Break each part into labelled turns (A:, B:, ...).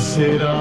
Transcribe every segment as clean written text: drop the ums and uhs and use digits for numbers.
A: सिरा।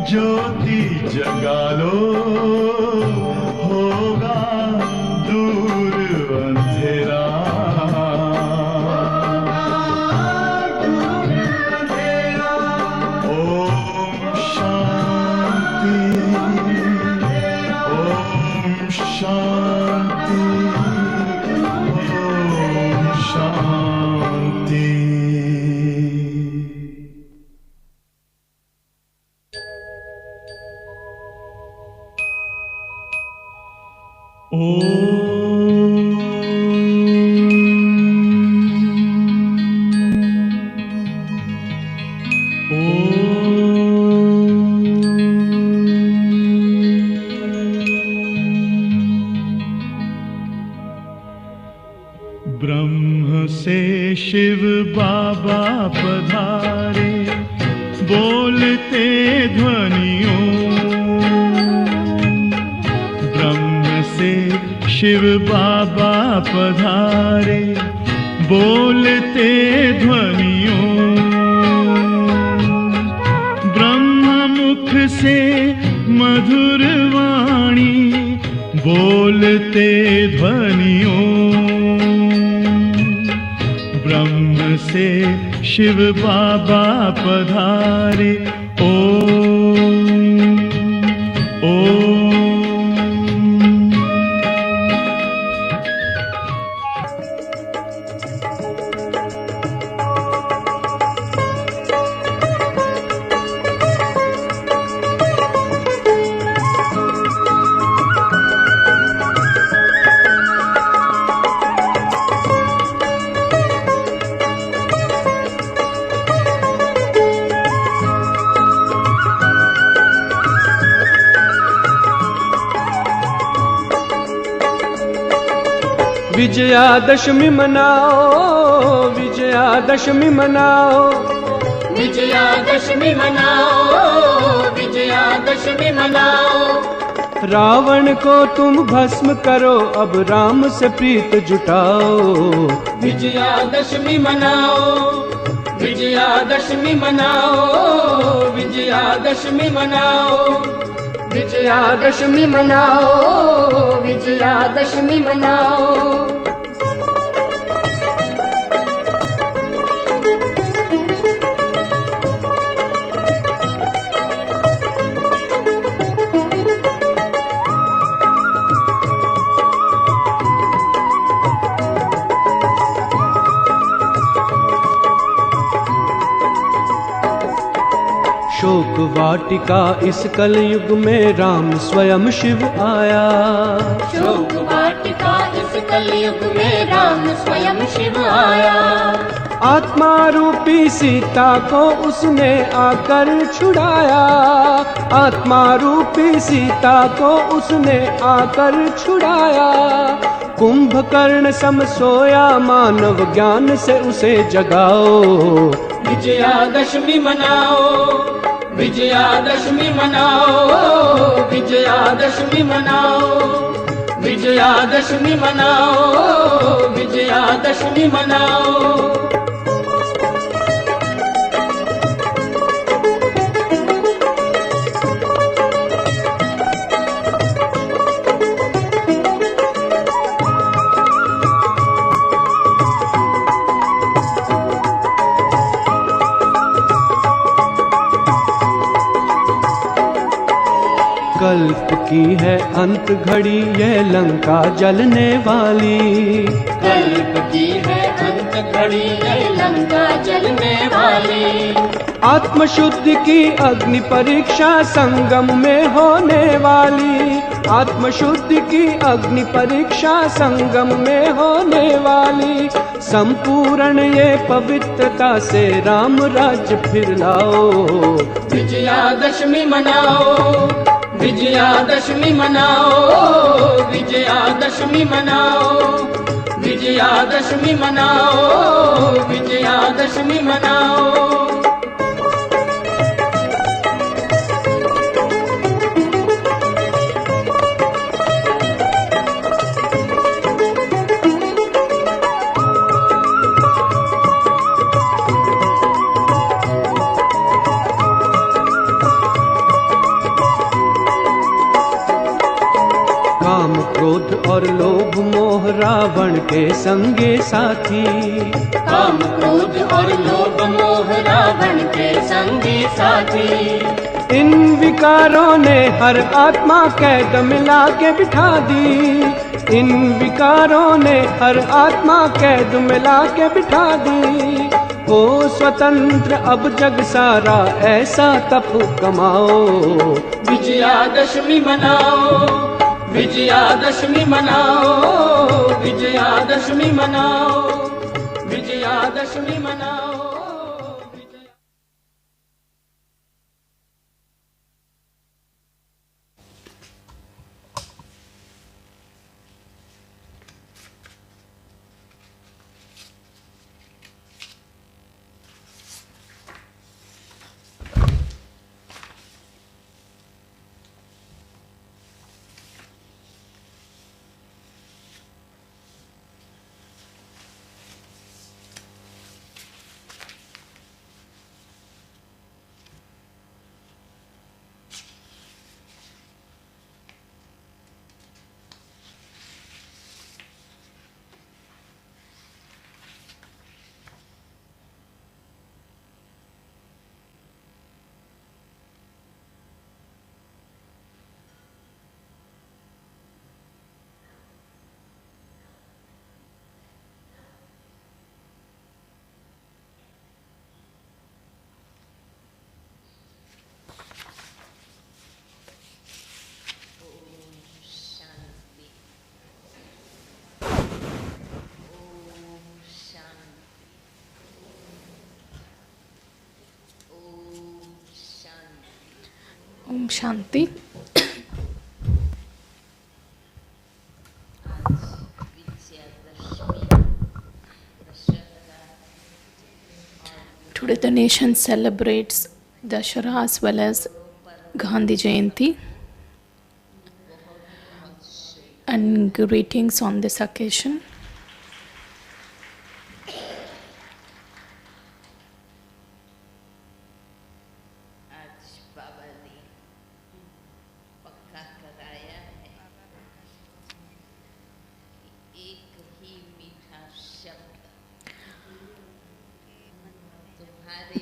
A: ज्योति जगा लो, होगा दूर अंधेरा। ओम शांति, ओम शांति, ओम शांति। ब्रह्म से शिव बाबा पधारे, बोलते ध्वनियों। ब्रह्म से शिव बाबा पधारे, बोलते ध्वनियों। ब्रह्म मुख से मधुर वाणी, बोलते ध्वनियों। ब्रह्म से शिव बाबा पधारे, ओम ओम।
B: विजयादशमी मनाओ, विजयादशमी मनाओ,
C: विजयादशमी मनाओ, विजयादशमी मनाओ।
B: रावण को तुम भस्म करो, अब राम से प्रीत जुटाओ।
C: विजयादशमी मनाओ, विजयादशमी मनाओ, विजयादशमी मनाओ।
B: विजयादशमी मनाओ,
C: विजयादशमी मनाओ।
B: शोक वाटिका इस कलयुग में राम स्वयं शिव आया।
C: शोक वाटिका इस कलयुग में राम स्वयं शिव आया।
B: आत्मा रूपी सीता को उसने आकर छुड़ाया। आत्मा रूपी सीता को उसने आकर छुड़ाया। कुंभकर्ण सम सोया, मानव ज्ञान से उसे जगाओ।
C: विजयादशमी मनाओ, विजयादशमी मनाओ, विजयादशमी मनाओ। विजयादशमी मनाओ, विजयादशमी मनाओ।
B: की है अंत घड़ी ये लंका जलने वाली।
C: कल्प की है अंत घड़ी ये लंका जलने वाली।
B: आत्मशुद्धि की अग्नि परीक्षा संगम में होने वाली। आत्मशुद्धि की अग्नि परीक्षा संगम में होने वाली। संपूर्ण ये पवित्रता से राम राज्य फिर लाओ।
C: विजयादशमी मनाओ, विजयादशमी मनाओ, विजयादशमी मनाओ, विजयादशमी मनाओ, विजयादशमी मनाओ।
B: काम क्रोध और लोभ मोह रावण के संगे साथी।
C: काम क्रोध और लोभ मोह रावण के संगी साथी।
B: इन विकारों ने हर आत्मा कैद मिला के बिठा दी। इन विकारों ने हर आत्मा कैद मिला के बिठा दी। हो स्वतंत्र अब जग सारा ऐसा तप कमाओ।
C: विजयादशमी मनाओ, विजयादशमी मनाओ, विजयादशमी मनाओ, विजयादशमी मनाओ।
D: Om Shanti. Today the nation celebrates Dashara as well as Gandhi Jayanti, and greetings on this occasion.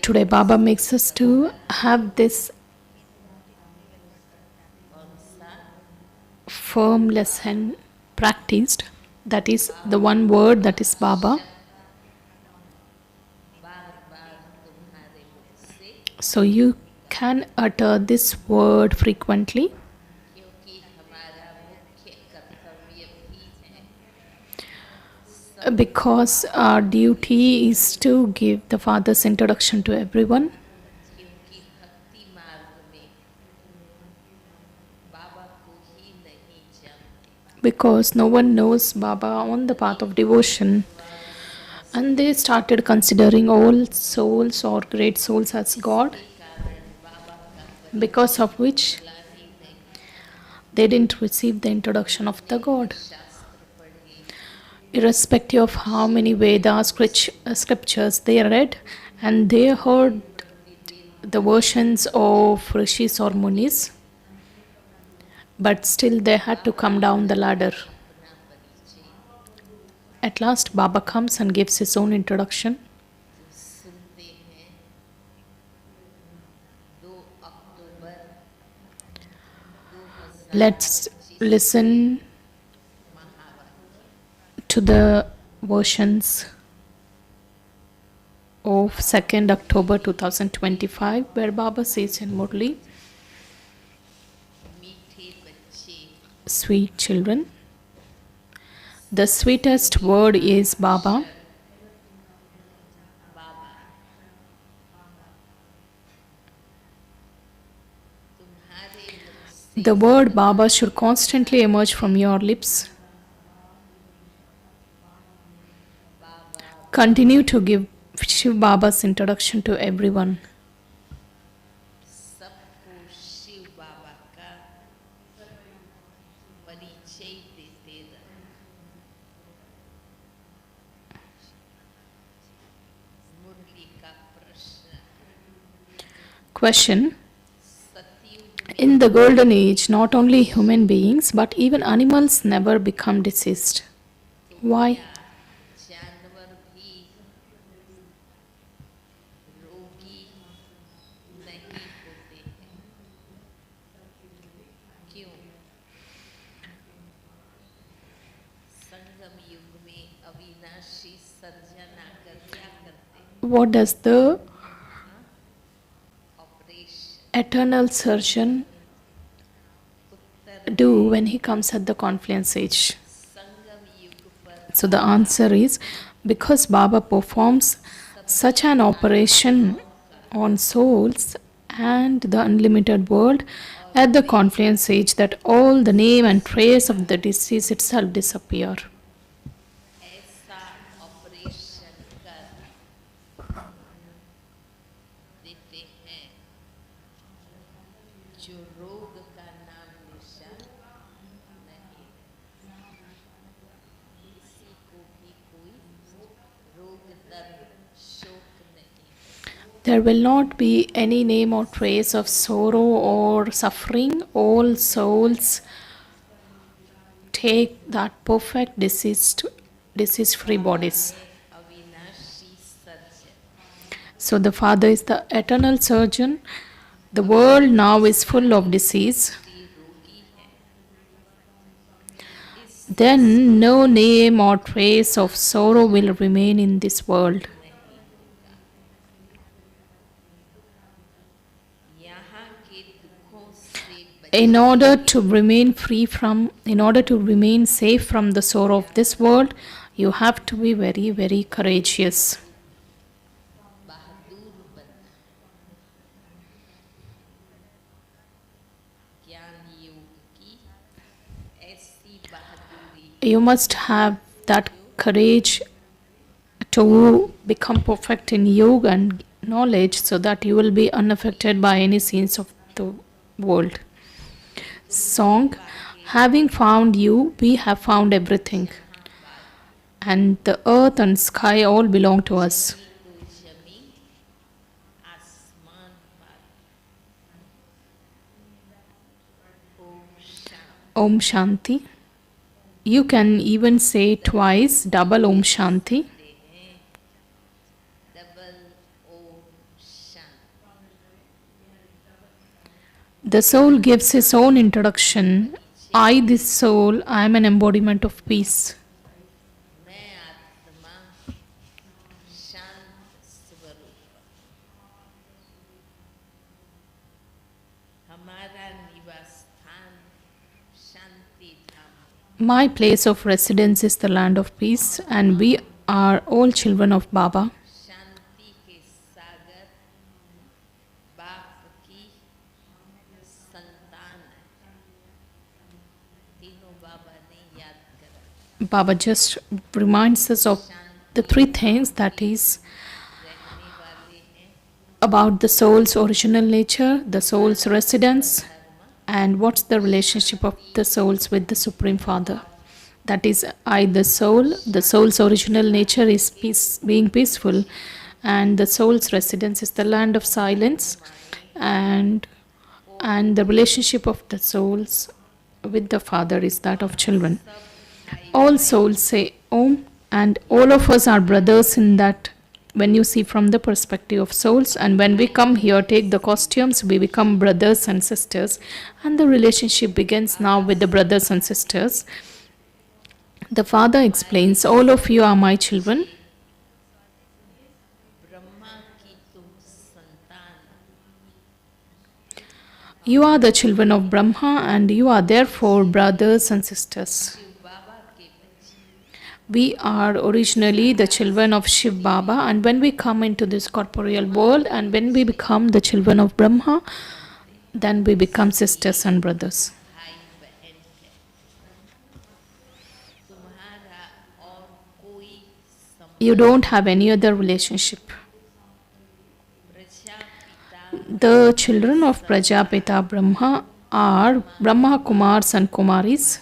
D: Today Baba makes us to have this firm lesson practiced, that is the one word, that is Baba. So you can utter this word frequently, because our duty is to give the Father's introduction to everyone. Because no one knows Baba on the path of devotion, and they started considering all souls or great souls as God, because of which they didn't receive the introduction of the God. Irrespective of how many Vedas, scriptures they read, and they heard the versions of Rishis or Munis, but still they had to come down the ladder. At last Baba comes and gives his own introduction. Let's listen to the versions of 2nd October 2025, where Baba says in Murli, sweet children, the sweetest word is Baba. The word Baba should constantly emerge from your lips. Continue to give Shiv Baba's introduction to everyone.
E: सबको शिव बाबा का परिचय देते रहो। मुरली का प्रश्न,
D: Question:
E: सतयुग
D: in the golden age, not only human beings but even animals never become deceased. Why?
E: जानवर भी रोगी नहीं होते हैं, क्यों? संगम युग में अविनाशी सर्जन आकर क्या करते हैं?
D: What does the
E: operation
D: eternal surgeon do when he comes at the confluence age?
E: संगम युग पर
D: So the answer is because Baba performs such an operation on souls and the unlimited world at the confluence age that all the name and trace of the disease itself disappear.
E: ऐसा operation कर देते हैं जो रोग का नाम निशान नहीं, किसी को भी कोई रोग दर्द शोक नहीं।
D: There will not be any name or trace of sorrow or suffering. All souls take that perfect disease-free bodies.
E: अविनाशी surgeon
D: So the Father is the eternal surgeon. The world now is full of disease.
E: रोगी है,
D: Then no name or trace of sorrow will remain in this world.
E: यहाँ के दुखों से
D: In order to remain safe from the sorrow of this world, you have to be very, very courageous.
E: बहादुर बनना, ज्ञान योग की ऐसी बहादुरी
D: You must have that courage to become perfect in yoga and knowledge so that you will be unaffected by any scenes of the world. Song: having found you, we have found everything, and the earth and sky all belong to us.
E: तो जमी आसमान पर Om Shanti
D: Om Shanti. You can even say twice double Om Shanti.
E: हैं, double Om Shanti.
D: The soul gives his own introduction. I, this soul, I am an embodiment of peace.
E: मैं आत्मा शांत स्वरूप, हमारा निवास स्थान शांति धाम,
D: My place of residence is the land of peace, and we are all children of Baba.
E: शांति के सागर बाप की संतान है। तीनों बाबा ने याद करा,
D: Baba just reminds us of the three things, that is,
E: रहने वाले हैं
D: about the soul's original nature, the soul's residence, and what's the relationship of the souls with the Supreme Father. That is, I, the soul's original nature is peace, being peaceful, and the soul's residence is the land of silence, and the relationship of the souls with the Father is that of children. All souls say Om, and all of us are brothers in that when you see from the perspective of souls. And when we come here, take the costumes, we become brothers and sisters, and the relationship begins now with the brothers and sisters. The father explains, all of you are my children.
E: Brahma की तुम संतान,
D: You are the children of Brahma, and you are therefore brothers and sisters.
E: Shiv बाबा के बच्चे,
D: We are originally the children of Shiv Baba, and when we come into this corporeal world and when we become the children of Brahma, then we become sisters and brothers.
E: भाई बहन है। तुम्हारा और कोई संबंध
D: You don't have any other relationship.
E: Prajapita
D: The children of Prajapita Brahma are Brahma Kumars and Kumaris.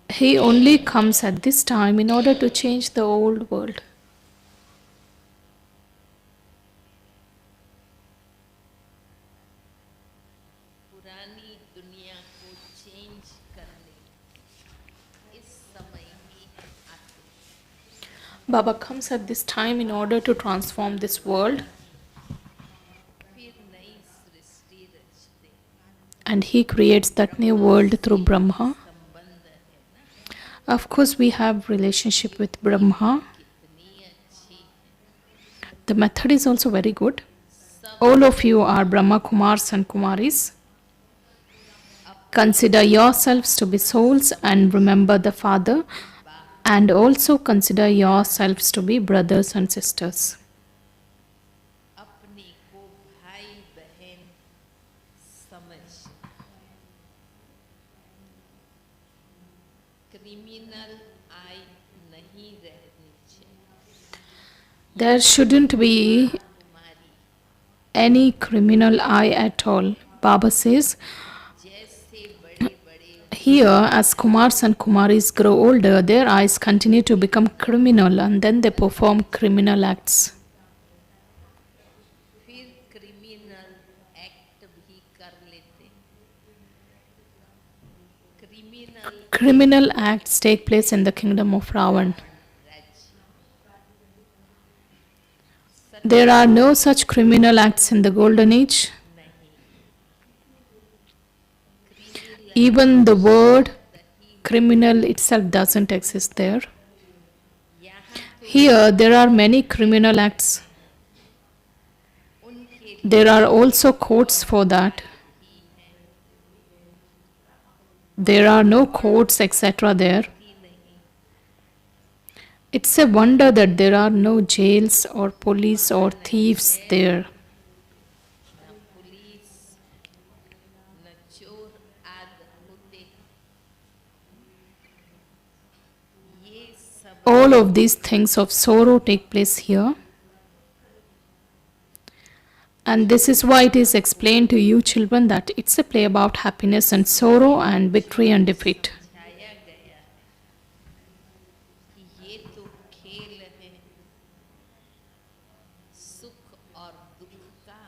D: He only comes at this time in order to change the old world.
E: पुरानी दुनिया को चेंज करने इस समय ही आते,
D: Baba comes at this time in order to transform this world,
E: फिर नई सृष्टि रचते,
D: and he creates that new world through Brahma.
E: संबंध है ना,
D: Of course, we have relationship with Brahma.
E: कितनी अच्छी है।
D: The method is also very good. All of you are Brahma Kumars and Kumaris. Consider yourselves to be souls and remember the Father, and also consider yourselves to be brothers and sisters.
E: अपने को भाई बहन समझ, criminal आई नहीं रहनी चाहिए।
D: There shouldn't be
E: Kumari
D: any criminal eye at all. Baba says,
E: जैसे बड़े बड़े
D: here, as Kumars and Kumaris grow older, their eyes continue to become criminal and then they perform criminal acts.
E: फिर criminal act भी कर लेते, criminal
D: Criminal acts take place in the kingdom of Ravan.
E: राज्य,
D: There are no such criminal acts in the golden age. Even the word criminal itself doesn't exist there.
E: यहाँ
D: Here, there are many criminal acts.
E: उनके
D: There are also courts for that. There are no courts, etc. there.
E: भी नहीं,
D: It's a wonder that there are no jails or police or thieves there.
E: न police न चोर आदि होते, ये सब
D: All of these things of sorrow take place here. And this is why it is explained to you, children, that it's a play about happiness and sorrow and victory and defeat.
E: छाया गया है कि ये तो खेल है सुख और दुख का,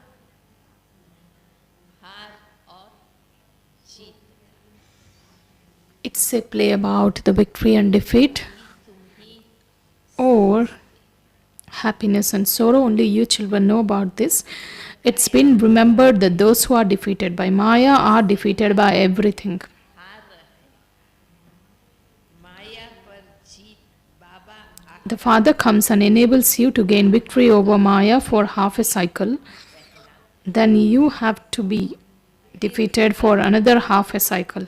E: हार और जीत।
D: It's a play about the victory and defeat,
E: तुम ही
D: or happiness and sorrow. Only you children know about this. It's been remembered that those who are defeated by Maya are defeated by everything.
E: हार है, माया पर जीत बाबा
D: The Father comes and enables you to gain victory over Maya for half a cycle. Then you have to be defeated for another half a cycle.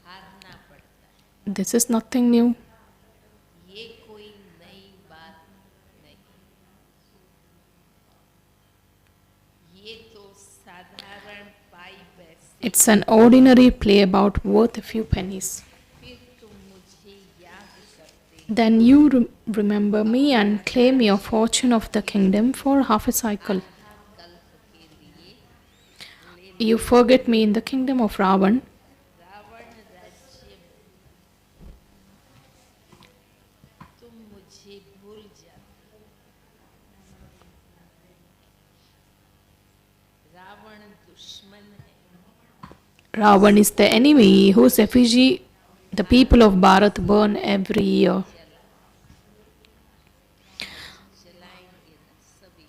E: हारना पड़ता है,
D: This is nothing new.
E: ये कोई नई बात नहीं, ये तो साधारण पाई पैसे।
D: It's an ordinary play about worth a few pennies.
E: फिर तुम मुझे याद करते,
D: Then you remember me and claim your fortune of the kingdom for half a cycle.
E: कल्प के लिए
D: You forget me in the kingdom of Ravan.
E: Ravan राज्य में तुम मुझे भूल जाते, रावण दुश्मन है,
D: Ravan is the enemy whose effigy the people of Bharat burn every year.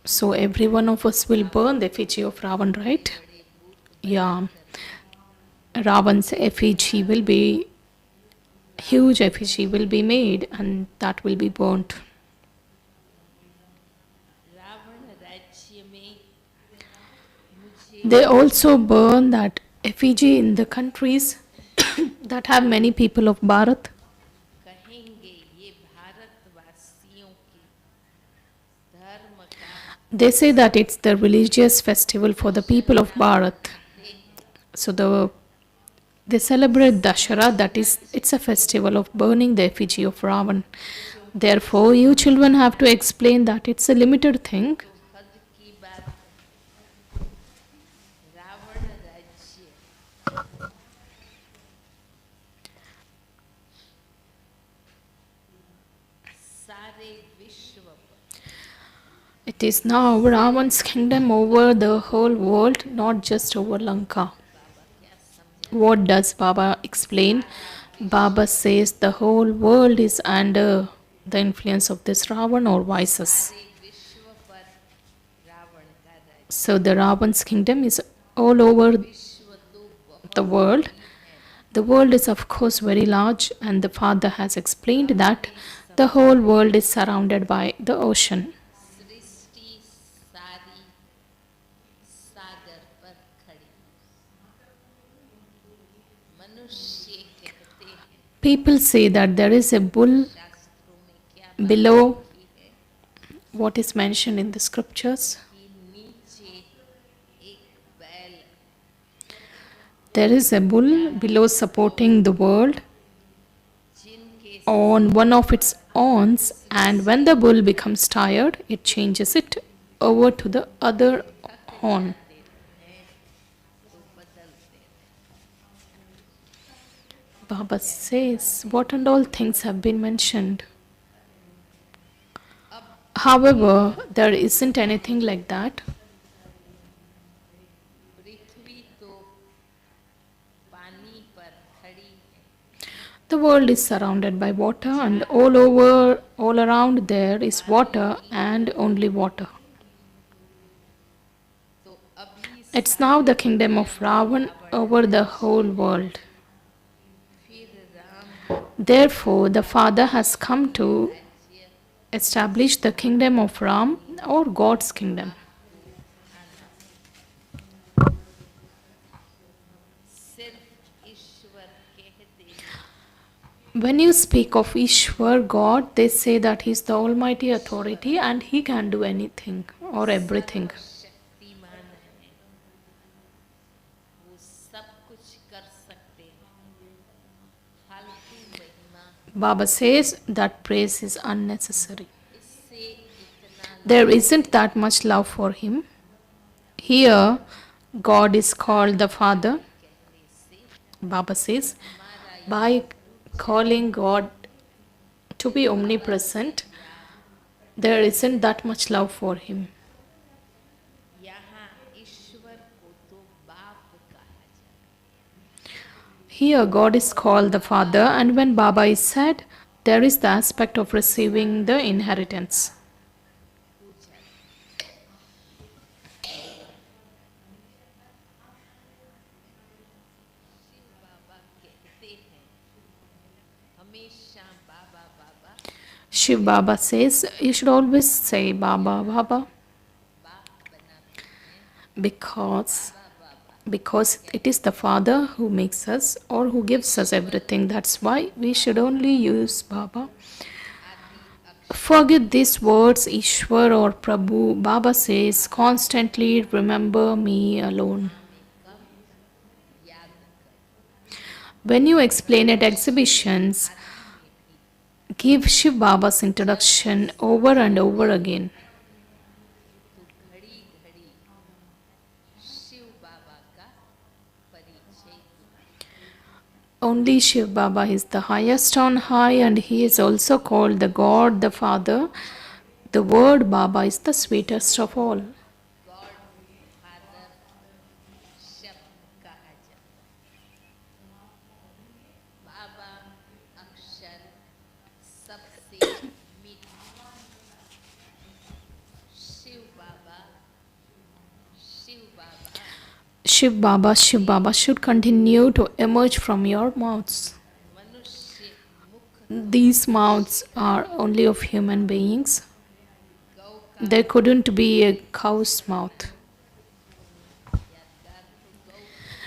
D: So every one of us will burn the effigy of Ravan, right? Yeah. Ravan's effigy will be, huge effigy will be made and that will be burnt.
E: Ravan राज्य में मुझे
D: They also burn that effigy in the countries that have many people of Bharat.
E: कहेंगे ये भारतवासियों के धर्म का
D: They say that it's the religious festival for the people of Bharat. So they celebrate Dashara, that is, it's a festival of burning the effigy of Ravan. Therefore, you children have to explain that it's a limited thing.
E: हद की बात है। रावण राज्य सारे विश्व पर
D: It is now Ravan's kingdom over the whole world, not just over Lanka. What does Baba explain? Baba says the whole world is under the influence of this Ravan or vices.
E: सारे विश्व पर रावण का राज्य
D: So the Ravan's kingdom is all over
E: विश्व तो बहुत
D: the world. The world is, of course, very large, and the Father has explained that the whole world is surrounded by the ocean.
E: सृष्टि सारी सागर पर खड़ी मनुष्य कहते हैं
D: People say that there is a bull
E: शास्त्रों में क्या
D: below
E: की है
D: what is mentioned in the scriptures.
E: कि नीचे एक बैल
D: There is a bull below supporting the world
E: जिनके
D: on one of its horns, and when the bull becomes tired, it changes it over to the other horn.
E: तो बदलते
D: Baba says, what and all things have been mentioned. However, there isn't anything like that.
E: पृथ्वी तो पानी पर खड़ी है
D: The world is surrounded by water, and all around there is water and only water.
E: तो अभी
D: It's now the kingdom of Ravan over the whole world.
E: फिर Ram
D: Therefore, the Father has come to establish the kingdom of Ram or God's kingdom.
E: सिर्फ ईश्वर कहते हैं
D: When you speak of Ishwar, God, they say that He is the Almighty Authority and He can do anything or everything.
E: Shaktimaan है वो सब कुछ कर सकते हैं फालतू महिमा
D: Baba says that praise is unnecessary.
E: इससे इतना
D: There isn't that much love for Him. Here, God is called the Father. Baba says, by calling God to be omnipresent, there isn't that much love for Him.
E: यहाँ ईश्वर को तो बाप कहा जाता
D: Here, God is called the Father, and when Baba is said, there is the aspect of receiving the inheritance.
E: बाबा कहते हैं हमेशा बाबा बाबा
D: Shiv Baba says, you should always say Baba, Baba,
E: बाप बनाते हैं
D: because it is the Father who makes us or who gives us everything. That's why we should only use Baba. Forget these words, Ishwar or Prabhu. Baba says, constantly remember me alone. When you explain at exhibitions, give Shiv Baba's introduction over and over again.
E: तो घड़ी घड़ी शिव बाबा का परिचय दो
D: Only Shiv Baba is the highest on high, and he is also called the God, the Father. The word Baba is the sweetest of all.
E: God father शब्द कहा जाता बाबा अक्षर सबसे मीठा शिव बाबा
D: Shiv Baba should continue to emerge from your mouths. These mouths are only of human beings. There couldn't be a cow's mouth.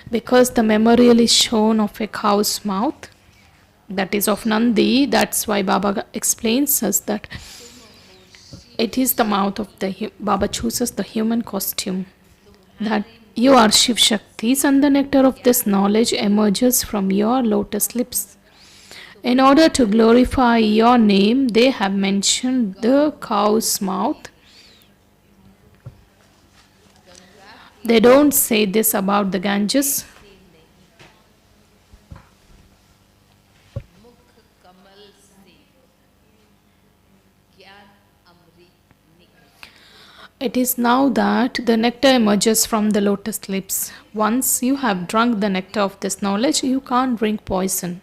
D: Because the memorial is shown of a cow's mouth, that is of Nandi, that's why Baba explains us that it is the mouth of the Baba chooses the human costume. That you are Shiv Shaktis and the nectar of this knowledge emerges from your lotus lips. In order to glorify your name, they have mentioned the cow's mouth. They don't say this about the Ganges. It is now that the nectar emerges from the lotus lips. Once you have drunk the nectar of this knowledge, you can't drink poison.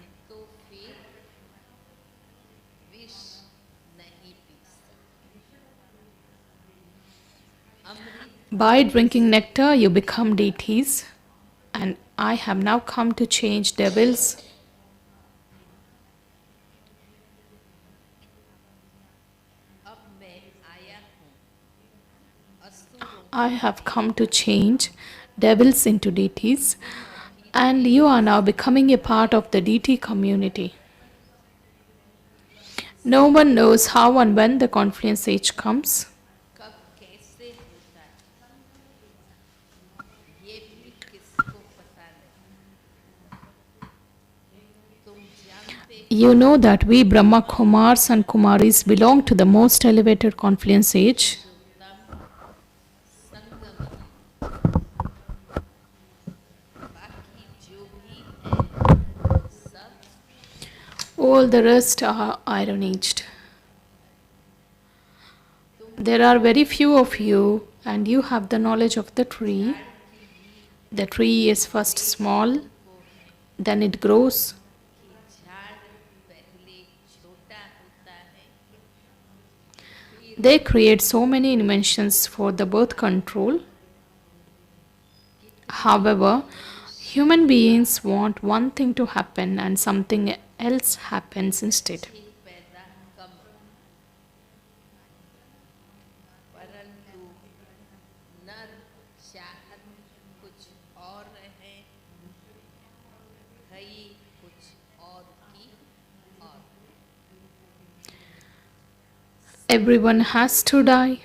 D: By drinking nectar, you become deities, and I have now come to change devils. I have come to change devils into deities, and you are now becoming a part of the deity community. No one knows how and when the confluence age comes. You know that we Brahma Kumars and Kumaris belong to the most elevated confluence age. All the rest are iron aged. There are very few of you, and you have the knowledge of the tree. The tree is first small, then it grows. They create so many inventions for the birth control. However, human beings want one thing to happen and something else happens instead. Everyone has to die.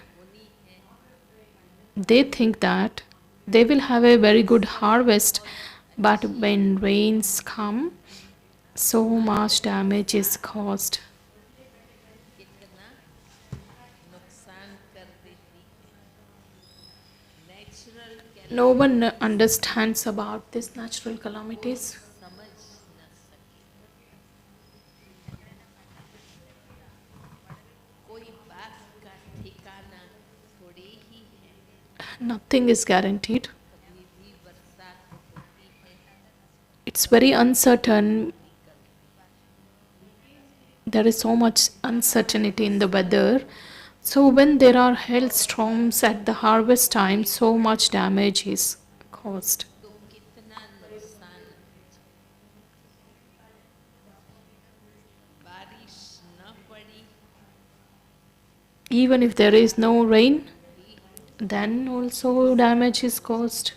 D: They think that they will have a very good harvest, but when rains come, so much damage is caused. No one understands about these natural calamities. Nothing is guaranteed. It's very uncertain. There is so much uncertainty in the weather. So when there are hailstorms at the harvest time, so much damage is caused. Even if there is no rain, then also damage is caused.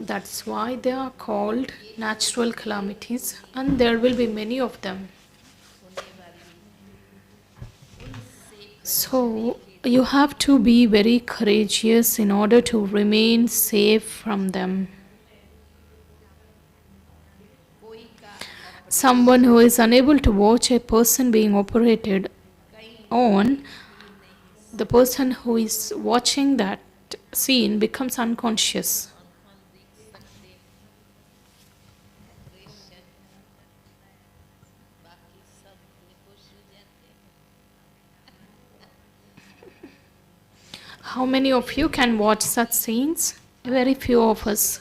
D: That's why they are called natural calamities, and there will be many of them. So you have to be very courageous in order to remain safe from them. Someone who is unable to watch a person being operated on, the person who is watching that scene becomes unconscious. How many of you can watch such scenes? Very few of us.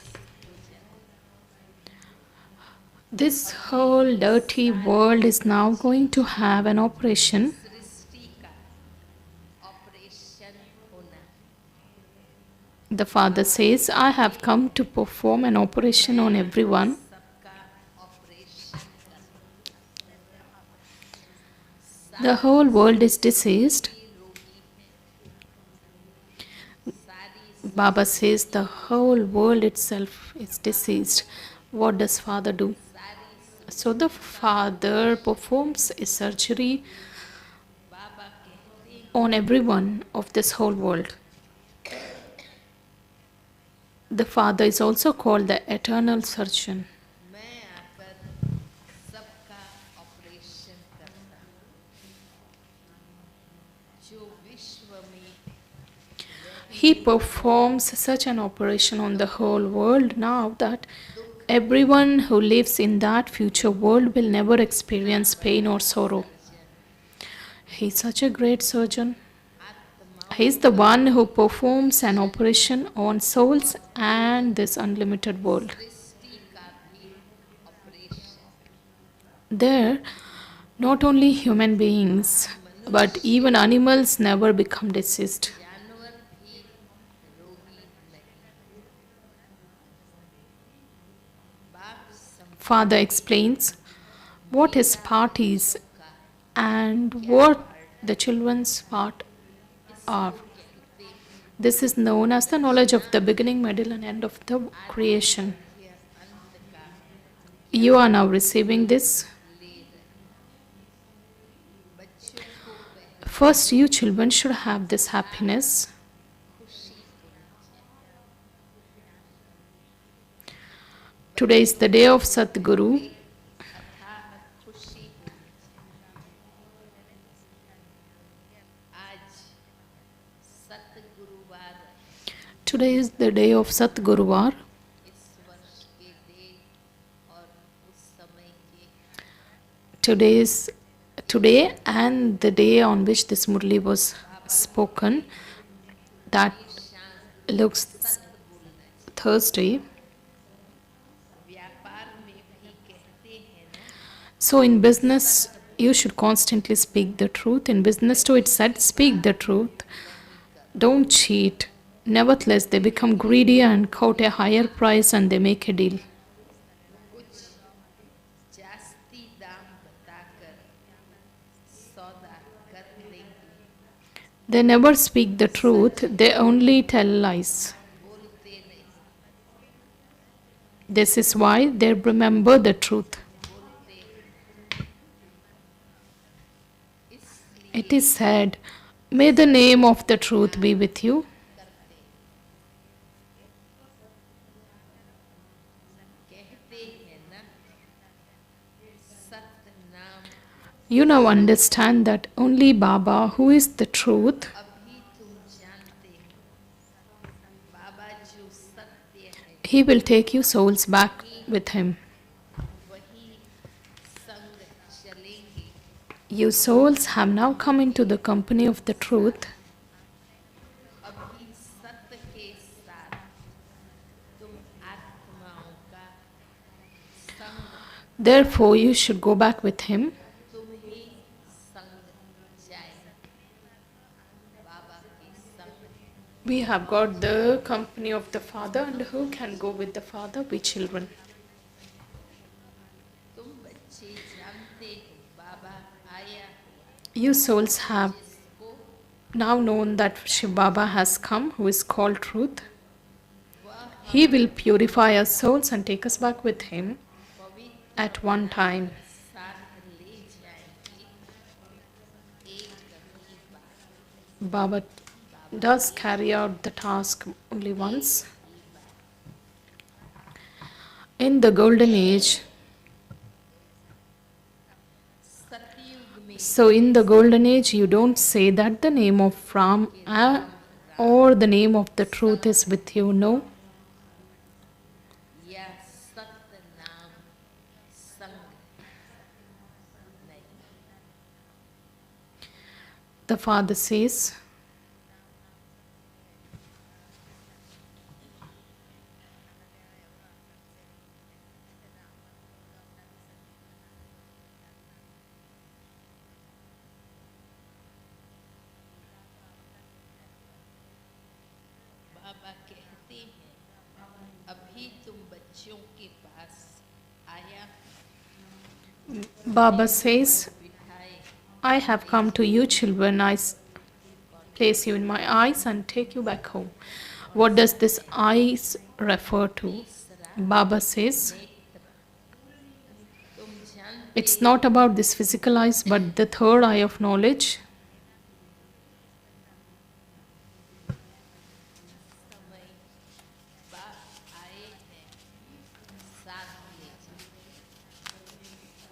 D: This whole dirty world is now going to have an operation. The father says, I have come to perform an operation on everyone.
E: सबका operation कर
D: The whole world is diseased.
E: रोगी सारी
D: Baba says the whole world itself is diseased. What does father do? So the father performs a surgery
E: बाबा कहते हैं
D: on everyone of this whole world. The father is also called the eternal surgeon.
E: मैं आकर सबका operation करता हूँ जो विश्व में
D: He performs such an operation on the whole world now that everyone who lives in that future world will never experience pain or sorrow. He is such a great surgeon. He is the one who performs an operation on souls and this unlimited world.
E: सृष्टि का भी operation
D: There, not only human beings, but even animals never become diseased.
E: जानवर भी रोगी नहीं बाप सम
D: Father explains what his part is and what the children's part are. This is known as the knowledge of the beginning, middle, and end of the creation.
E: के अंत का
D: You are now receiving this.
E: ले रहे बच्चों को पहले
D: First, you children should have this happiness.
E: खुशी होनी चाहिए
D: Today is the day of Satguru.
E: अथाह खुशी होनी चाहिए आज सतगुरुवार
D: Today is the day of Satguruvar.
E: इस वर्ष के दिन और उस समय के
D: Today and the day on which this Murli was spoken, that looks Thursday.
E: व्यापार में भी कहते हैं ना
D: So in business, you should constantly speak the truth. In business too, it said, speak the truth. Don't cheat. Nevertheless, they become greedy and quote a higher price and they make a deal.
E: कुछ जास्ती दाम बताकर सौदा कर लेंगे
D: They never speak the truth. They only tell lies.
E: बोलते नहीं
D: This is why they remember the truth.
E: बोलते इसलिए
D: It is said, may the name of the truth be with you.
E: कहते हैं ना सत्य नाम
D: You now understand that only Baba, who is the truth,
E: अभी तुम जानते हो बाबा जो सत्य है
D: he will take you souls back with him.
E: वही संग चलेंगे
D: You souls have now come into the company of the truth.
E: अभी सत्य के साथ तुम आत्माओं का संग
D: Therefore, you should go back with him.
E: तुम ही संग जाए बाबा के संग
D: We have got the company of the Father, and who can go with the Father? We children.
E: तुम बच्चे जानते हो बाबा आया
D: You souls have
E: जिसको
D: now known that Shiv Baba has come, who is called Truth.
E: वह
D: He will purify our souls and take us back with him
E: पवित्र
D: at one time.
E: साथ ले जाएंगे एक ही बार
D: Baba does carry out the task only once. In the golden age,
E: सतयुग में
D: so in the golden age, you don't say that the name of Ram or the name of the truth is with you. No,
E: या सत्य नाम संग नहीं
D: the Father says,
E: बाबा कहते जानते हैं अभी तुम बच्चों के पास आया
D: Baba says,
E: बिठाए
D: I have come to you children, place you in my eyes and take you back home. What does this eyes refer to? Baba says,
E: तुम जानते
D: it's not about this physical eyes but the third eye of knowledge.
E: समय बाप आए हैं साथ ले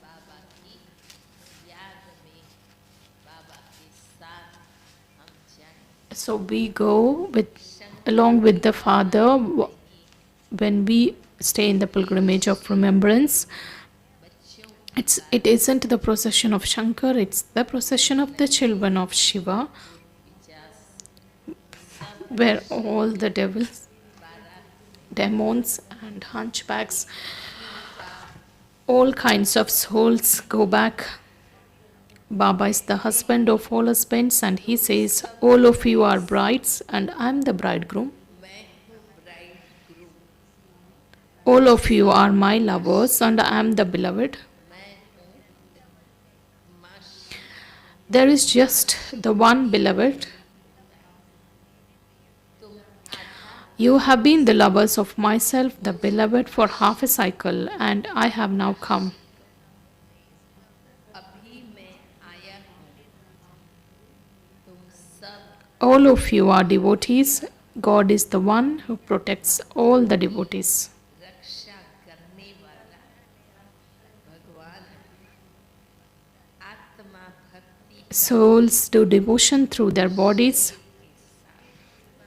E: बाबा की याद में बाबा के साथ हम जाएं
D: So we go along with the Father when we stay in the pilgrimage of remembrance. It isn't the procession of Shankar, it's the procession of the children of Shiva, where all the devils, demons and hunchbacks, all kinds of souls go back. Baba is the husband of all husbands and he says, all of you are brides and I am the bridegroom. All of you are my lovers and I am the beloved. There is just the one beloved. You have been the lovers of myself, the beloved, for half a cycle, and I have now come.
E: अभी मैं आया हूँ तुम सब
D: All of you are devotees. God is the one who protects all the devotees.
E: रक्षा करने वाला भगवान आत्मा भक्ति
D: Souls do devotion through their bodies.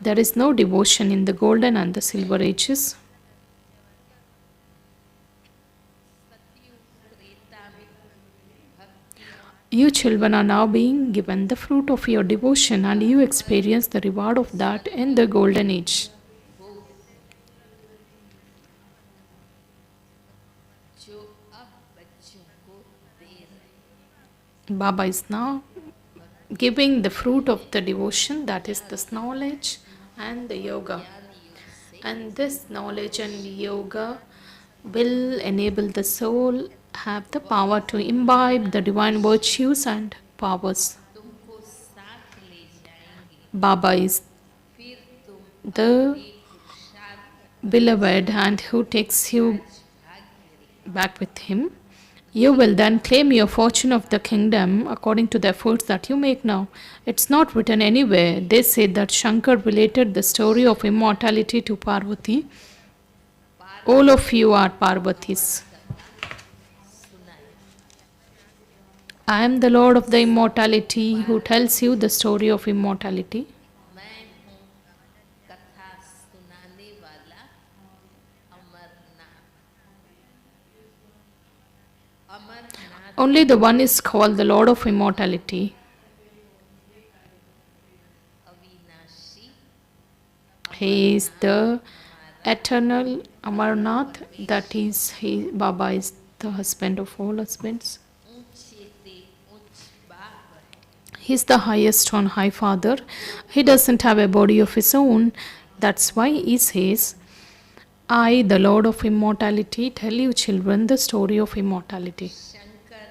D: There is no devotion in the golden and the silver ages.
E: सतयुग त्रेता में भक्तियाँ
D: You children are now being given the fruit of your devotion and you experience the reward of that in the golden age.
E: जो अब बच्चों को दे रहे
D: Baba is now giving the fruit of the devotion, that is this knowledge and the yoga. And this knowledge and yoga will enable the soul have the power to imbibe the divine virtues and powers.
E: तुमको साथ ले जाएंगे
D: Baba is
E: फिर तुम
D: the
E: पुरुषार्थ
D: beloved and who takes you back with him. You will then claim your fortune of the kingdom according to the efforts that you make now. It's not written anywhere. They say that Shankar related the story of immortality to Parvati. All of you are Parvatis.
E: सुनाए
D: I am the Lord of the immortality who tells you the story of immortality.
E: मैं हूँ कथा सुनाने वाला Amarnath Amarnath
D: Only the one is called the Lord of immortality.
E: अविनाशी
D: He is the eternal Amarnath, that is, Baba is the husband of all husbands.
E: ऊंचे ते उच्च बाप है
D: He is the highest on high Father. He doesn't have a body of his own. That's why he says, I, the Lord of immortality, tell you children the story of immortality.
E: Shankar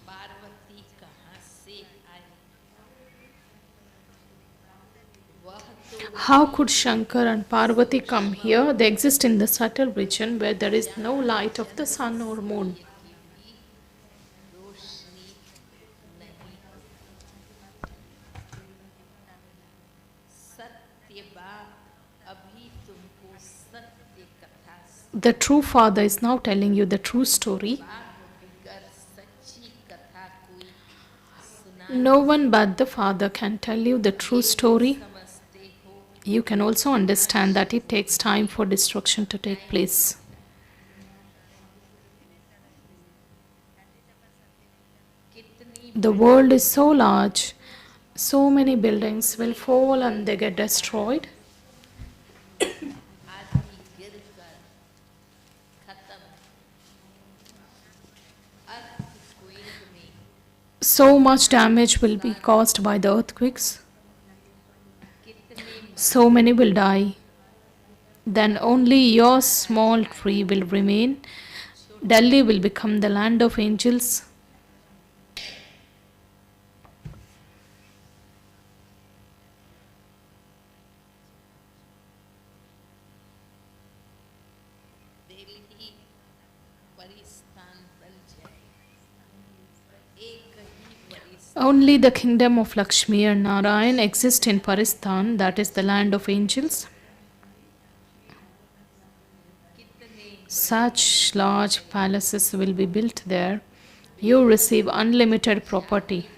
E: Parvati कहाँ से आए वह तो
D: How could Shankar and Parvati come here? They exist in the subtle region where there is no light of the sun or moon.
E: रोशनी नहीं सत्य बाप अभी तुमको सत्य कथा
D: The true Father is now telling you the true story.
E: बाप बिगर सच्ची कथा कोई सुना
D: No one but the Father can tell you the true story.
E: समझते हो
D: You can also understand that it takes time for destruction to take place.
E: कितनी
D: The world is so large, so many buildings will fall and they get destroyed.
E: आदि गिर कर खत्म earthquake में
D: So much damage will be caused by the earthquakes.
E: कितने
D: So many will die. Then only your small tree will remain. Delhi will become the land of angels.
E: Delhi परिस्थान बन जाए, एक ही परिस्थान
D: Only the kingdom of Lakshmi and Narayan exist in Paristan, that is the land of angels.
E: कितने
D: Such large palaces will be built there. You receive unlimited property.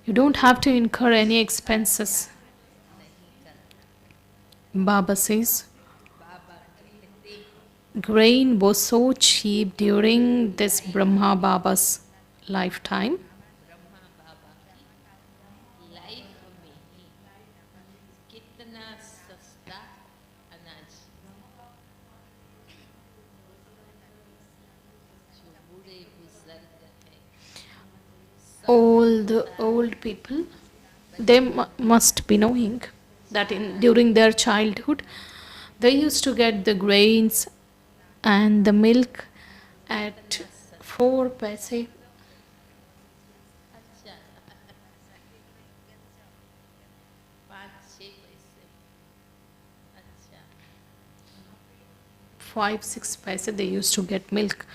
D: You don't have to incur any expenses. Baba says,
E: बाबा कहते हैं,
D: grain was so cheap during this Brahma Baba's lifetime.
E: Brahma बाबा की life में ही कितना सस्ता अनाज, जो बूढ़े बुजुर्ग हैं,
D: All the old people, they must be knowing that during their childhood, they used to get the grains and the milk at 4 paise.
E: अच्छा 5-6 पैसे, अच्छा
D: 5-6 paise they used to get milk.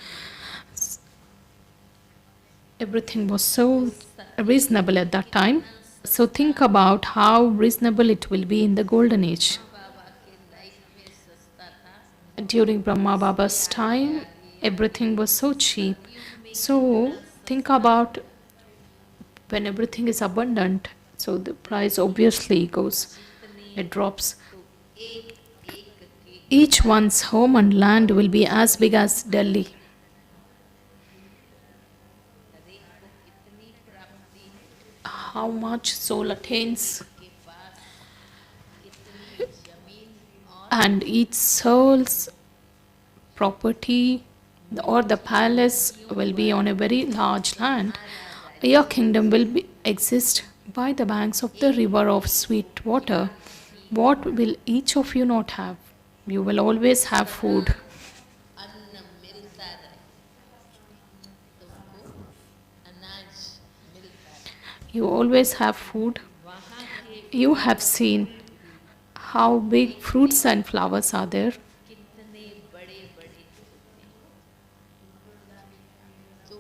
D: Everything was so reasonable at that time. So think about how reasonable it will be in the golden age.
E: बाबा के life में सस्ता था,
D: During Brahma Baba's time, everything was so cheap. So think about when everything is abundant, so the price obviously goes, it drops.
E: एक एक के
D: Each one's home and land will be as big as Delhi.
E: हरेक को कितनी प्राप्ति
D: How much soul attains,
E: के पास, कितनी जमीन और
D: and each soul's property or the palace will be on a very large land. Your kingdom will exist by the banks of the river of sweet water. What will each of you not have? You will always have food.
E: अन्न मिलता रहे, तुमको अनाज मिलता रहे,
D: You always have food.
E: वहाँ के
D: You have seen how big fruits and flowers are there.
E: कितने बड़े बड़े तो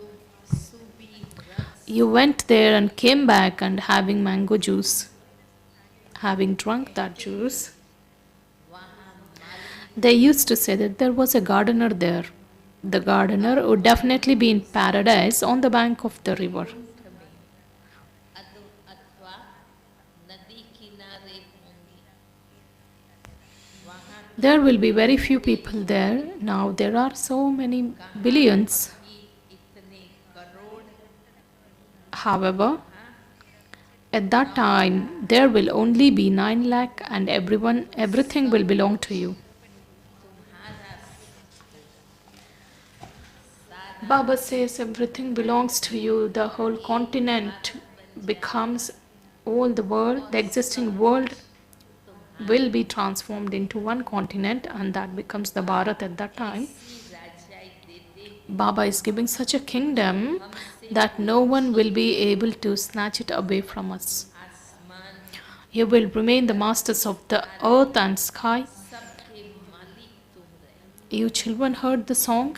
E: सूबी रस
D: You went there and came back and having mango juice. Having drunk that juice,
E: वहाँ माली
D: they used to say that there was a gardener there. The gardener would definitely be in paradise on the bank of the river.
E: में अथवा नदी किनारे होंगे, वहाँ
D: There will be very few people there. Now there are so many billions.
E: की इतने crore,
D: However, at that time there will only be 9 lakh and everything will belong to you. Baba says everything belongs to you. The whole continent becomes all the world, the existing world will be transformed into one continent, and that becomes the Bharat at that time.
E: राजाई देते
D: Baba is giving such a kingdom that no one will be able to snatch it away from us.
E: आसमान
D: You will remain the masters of the earth and sky.
E: सबके मालिक तुम रहे,
D: You children heard the song?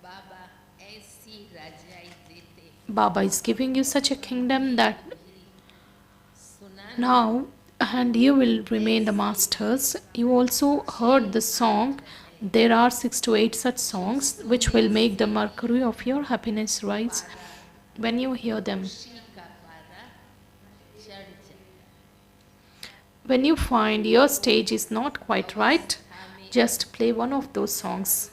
E: बाबा ऐसी राजाई देते,
D: Baba is giving you such a kingdom that
E: सुना
D: now, and you will remain the masters. You also heard the song. There are 6 to 8 such songs which will make the mercury of your happiness rise when you hear them.
E: खुशी का पारा चढ़ जाए,
D: When you find your stage is not quite right, just play one of those songs.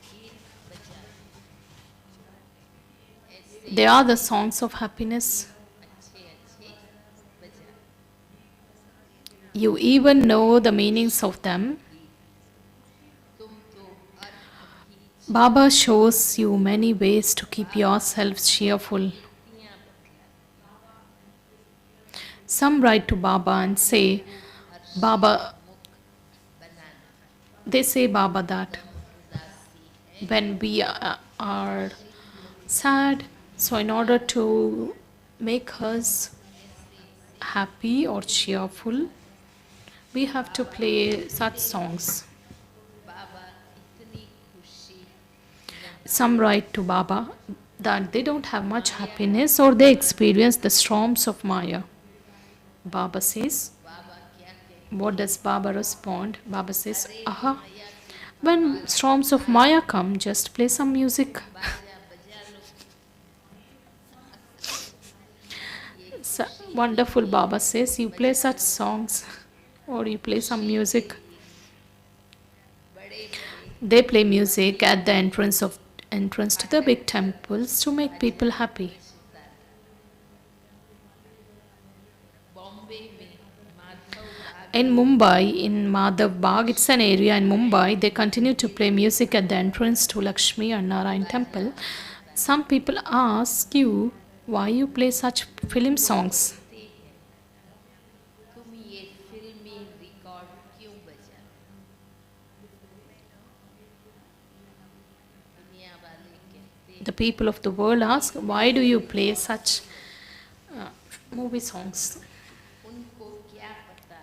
E: गीत बजा, ऐसे
D: They are the songs of happiness.
E: अच्छे अच्छे बजा,
D: You even know the meanings of them.
E: तुम तो अर्थ भी
D: Baba shows you many ways to keep yourselves cheerful.
E: छतियां बतलाती
D: Some write to Baba and say, Baba,
E: banana
D: they say Baba that
E: उदासी है
D: when we are sad, so in order to make us happy or cheerful, we have to play such songs.
E: बाबा इतनी खुशी
D: Some write to Baba that they don't have much happiness or they experience the storms of Maya. Baba says,
E: बाबा क्या कहते
D: what does Baba respond? Baba says, Aha,
E: माया की
D: when storms of Maya come, just play some music.
E: बाजा बजा लो
D: Wonderful, Baba says, you play such songs or you play some music.
E: बड़े बड़े
D: They play music at the entrance to the big temples to make people happy.
E: Bombay में माधव बाग
D: In Mumbai, in Madhav Bagh, it's an area in Mumbai, they continue to play music at the entrance to Lakshmi and Narayan temple. Some people ask you why you play such film songs.
E: तुम ये फिल्मी record क्यों बजा दुनिया वाले कहते
D: The people of the world ask, why do you play such movie songs?
E: उनको क्या पता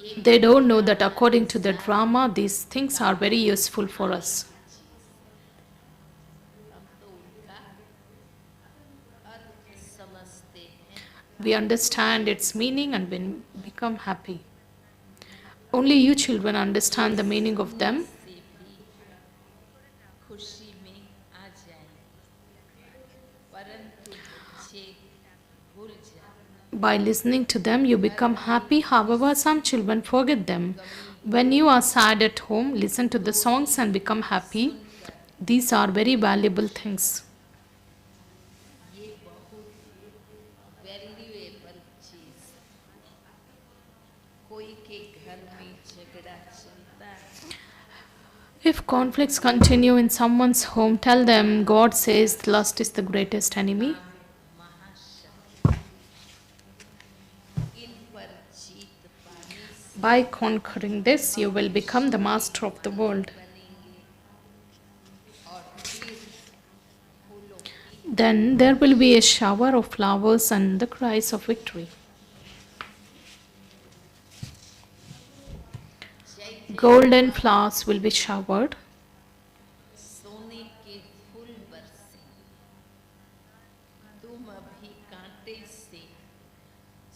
E: ये
D: They don't know that according to the drama, these things are very useful for us.
E: हम तो उनका अर्थ समझते हैं
D: We understand its meaning and we become happy. Only you children understand the meaning of them.
E: से भी खुशी में आ जाए परंतु बच्चे भूल जाते
D: By listening to them, you become happy. However, some children forget them. When you are sad at home, listen to the songs and become happy. These are very valuable things.
E: ये बहुत वैल्यूएबल चीज कोई के घर में झगड़ा चलता है
D: If conflicts continue in someone's home, tell them God says lust is the greatest enemy.
E: महाशक्ति इन पर जीत पाने से
D: By conquering this, you will become the master of the world.
E: बनेंगे और फिर फूलों की
D: Then there will be a shower of flowers and the cries of victory.
E: जय
D: Golden flowers will be showered.
E: सोने के फूल बरसे तुम अभी कांटे से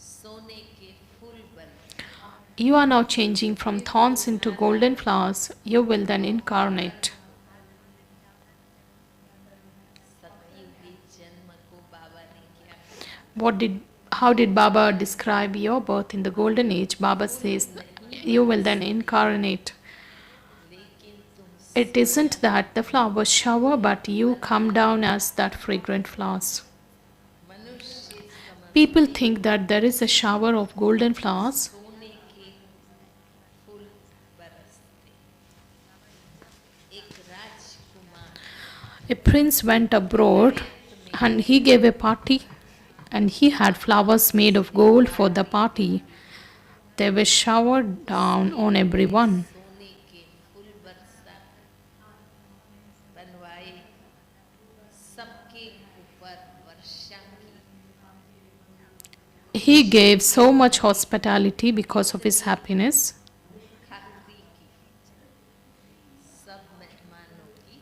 E: सोने के फूल बने
D: You are now changing from thorns into golden flowers. You will then incarnate.
E: सतयुगी जन्म को बाबा ने क्या कहा?
D: How did Baba describe your birth in the golden age? Baba says you will then incarnate.
E: लेकिन तुम
D: It isn't that the flowers shower, but you come down as that fragrant flowers.
E: मनुष्य समझ
D: People think that there is a shower of golden flowers.
E: सोने के फूल बरसते एक राजकुमार
D: A prince went abroad and he gave a party and he had flowers made of gold for the party. They were showered down on everyone.
E: सोने के फूल बरसा बनवाए सबके ऊपर वर्षा की
D: He gave so much hospitality because of his happiness.
E: खातिरी की सब मेहमानों की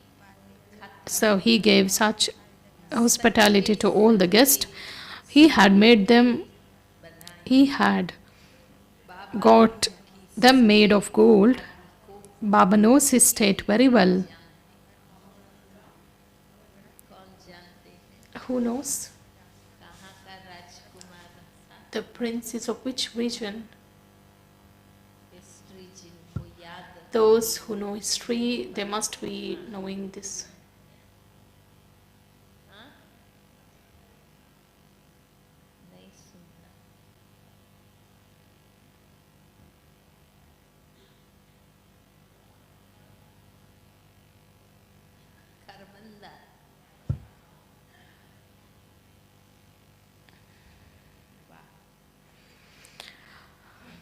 E: खातिरी
D: So he gave such hospitality to all the guests. He had made them, he had got them made of gold. Baba knows his state very well.
E: कौन जानते हैं
D: Who knows?
E: कहाँ का राजकुमार था
D: The prince is of which region?
E: History जिनको याद है,
D: Those who know history, they must be knowing this.
E: हाँ? नहीं सुनना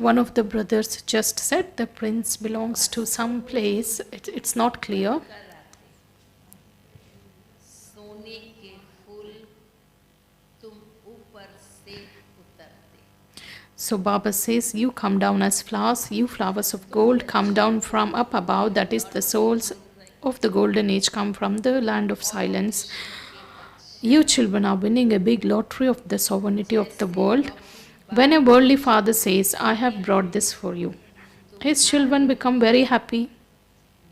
D: One of the brothers just said the prince belongs to some place. It's not clear.
E: सोने के फूल तुम ऊपर से उतरते.
D: So Baba says, you come down as flowers, you flowers of gold come down from up above. That is, the souls of the golden age come from the land of silence. You children are winning a big lottery of the sovereignty of the world. When a worldly father says, I have brought this for you, his children become very happy.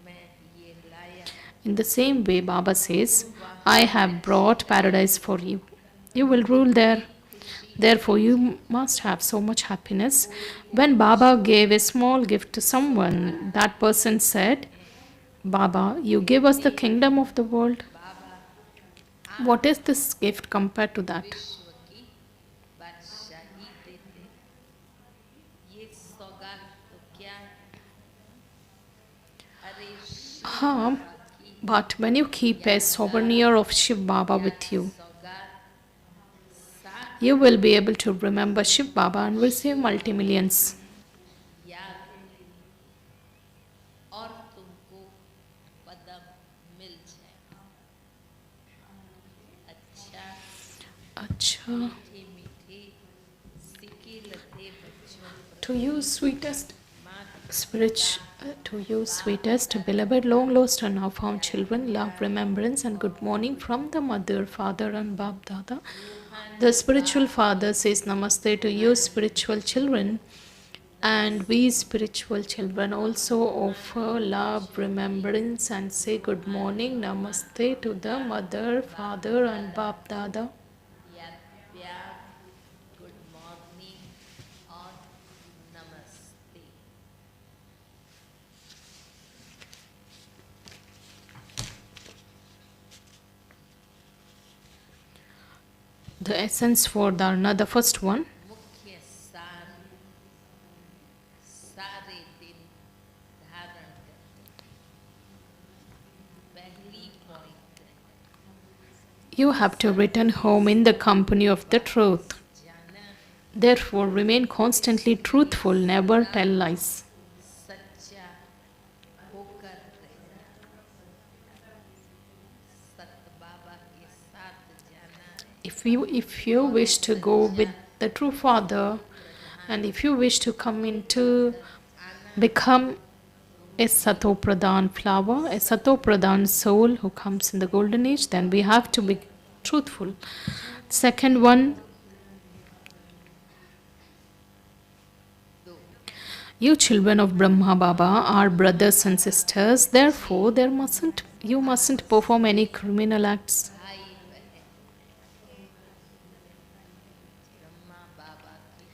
E: मैं ये लाया.
D: In the same way, Baba says, I have brought paradise for you. You will rule there. Therefore, you must have so much happiness. When Baba gave a small gift to someone, that person said, Baba, you give us the kingdom of the world. What is this gift compared to that?
E: विश्व की बादशाही देते. ये सौगात तो क्या है? अरे
D: Huh, but when you keep a souvenir of Shiv Baba with you,
E: सौगात साथ
D: you will be able to remember Shiv Baba and receive multi-millions.
E: याद और तुमको पदम मिल जाए. अच्छा
D: Acha.
E: मीठे मीठे सिक्के लते बच्चों
D: To you, sweetest
E: मात
D: to you, sweetest, beloved, long lost and now found children, love, remembrance, and good morning from the mother, father, and Bab Dada. The spiritual father says namaste to you, spiritual children, and we spiritual children also offer love, remembrance, and say good morning, namaste to the mother, father, and Bab Dada.
E: या प्यार good morning और नमस्ते.
D: The essence for Dharna, the first one.
E: मुख्य सार सारे दिन धारण करते. पहली point
D: You have to return home in the company of the truth.
E: जाना
D: Therefore, remain constantly truthful, never tell lies.
E: सच्चा होकर रहना. सत बाबा के साथ जाना है.
D: If you wish to go with the true Father, and if you wish to come into become a Sato Pradhan flower, a Sato Pradhan soul who comes in the golden age, then we have to be truthful. Second one, you children of Brahma Baba are brothers and sisters. Therefore, you mustn't perform any criminal acts.
E: भाई बहन ब्रह्मा बाबा के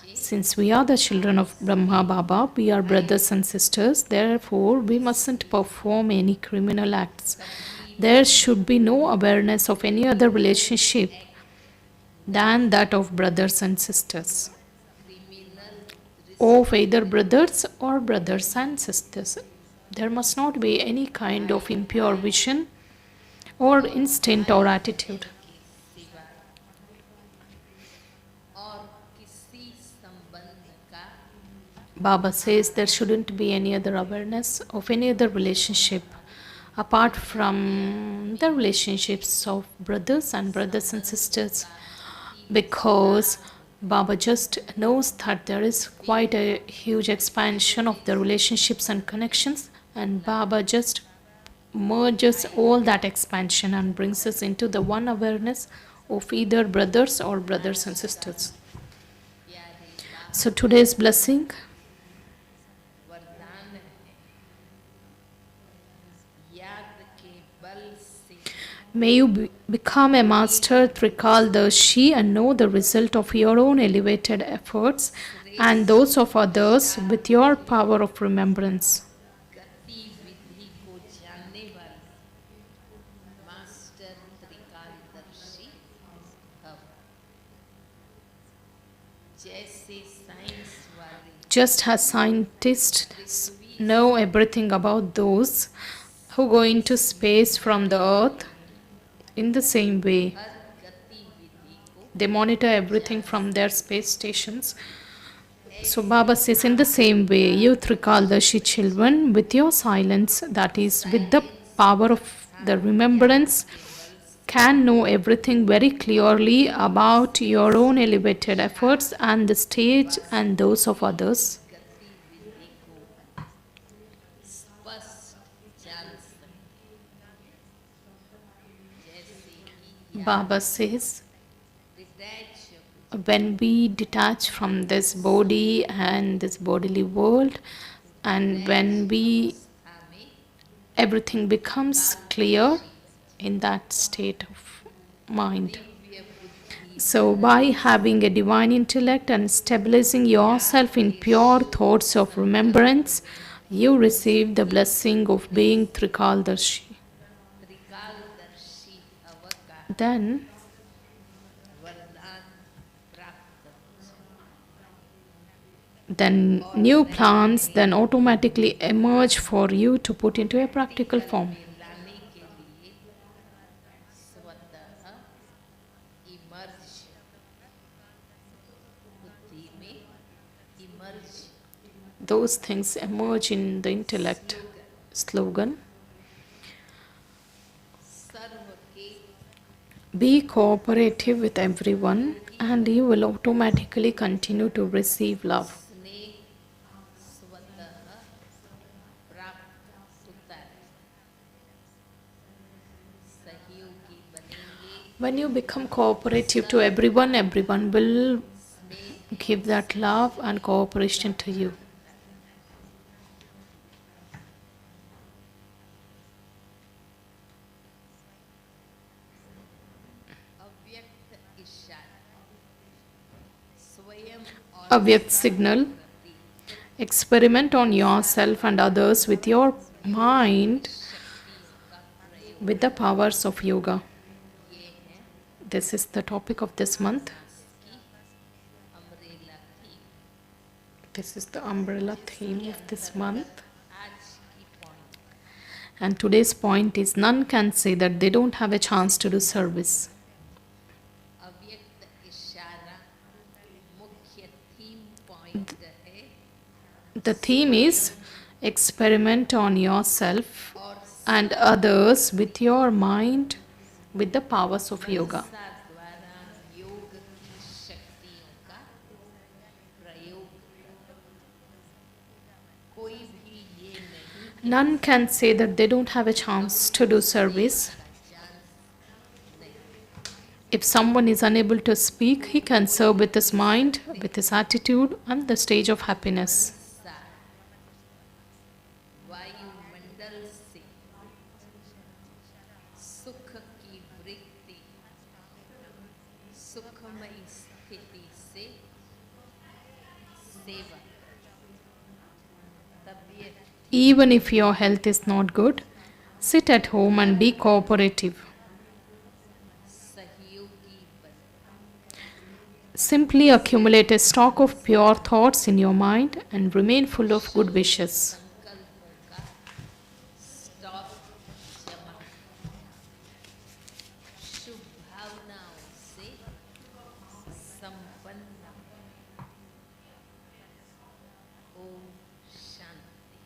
E: बच्चे
D: Since we are the children of Brahma Baba, we are brothers and sisters. Therefore, we mustn't perform any criminal acts. There should be no awareness of any other relationship than that of brothers and sisters, of either brothers or brothers and sisters. There must not be any kind of impure vision or instinct or attitude.
E: सिवा और किसी संबंध का
D: Baba says there shouldn't be any other awareness of any other relationship apart from the relationships of brothers and sisters, because Baba just knows that there is quite a huge expansion of the relationships and connections, and Baba just merges all that expansion and brings us into the one awareness of either brothers or brothers and sisters. So today's blessing,
E: वरदान है. याद के बल से
D: may you become a master Trikaldarshi and know the result of your own elevated efforts and those of others with your power of remembrance.
E: गतिविधि को जानने वाले मास्टर त्रिकालदर्शी भव. जैसे साइंस वाले
D: Just as scientists know everything about those who go into space from the earth, in the same way,
E: हर गतिविधि को
D: they monitor everything from their space stations. So Baba says, in the same way, you Trikaldashi children, with your silence, that is, with the power of the remembrance, can know everything very clearly about your own elevated efforts and the stage and those of others.
E: गतिविधि को स्पष्ट जान सकते जैसे कि
D: Baba says,
E: detach
D: when we detach from this body and this bodily world, and when we
E: हमें
D: everything becomes clear in that state of mind.
E: Divya बुद्धि
D: So, by having a divine intellect and stabilizing yourself in pure thoughts of remembrance, you receive the blessing of being Trikaldarshi.
E: त्रिकालदर्शी अवका
D: Then,
E: वरदान प्राप्त हो
D: then new plans then automatically emerge for you to put into a practical form.
E: में लाने के लिए स्वतः emerge बुद्धि में emerge
D: Those things emerge in the intellect. Slogan:
E: सर्व के
D: be cooperative with everyone, and you will automatically continue to receive love.
E: स्नेह स्वतः प्राप्त होता है सहयोगी बनेंगे
D: When you become cooperative to everyone, everyone will give that love and cooperation to you.
E: अव्यक्त इशारा स्वयं और
D: Avyakt signal: experiment on yourself and others with your mind with the powers of yoga. This is the topic of this month.
E: Umbrella थी
D: This is the umbrella theme of this month.
E: आज की point
D: And today's point is, none can say that they don't have a chance to do service.
E: अव्यक्त इशारा मुख्य theme point है
D: The theme is experiment on yourself and others with your mind with the powers of yoga.
E: द्वारा योग की शक्तियों का प्रयोग कोई भी ये नहीं
D: None can say that they don't have a chance to do service. If someone is unable to speak, he can serve with his mind, with his attitude, and the stage of happiness.
E: वायुमंडल से सुख की वृत्ति सुखमय स्थिति से सेवा तबीयत
D: Even if your health is not good, sit at home and be cooperative.
E: सहयोगी बन
D: Simply accumulate a stock of pure thoughts in your mind and remain full of good wishes.
E: संकल्पों का स्टॉक जमा शुभ भावनाओं से संपन्न ओम शांति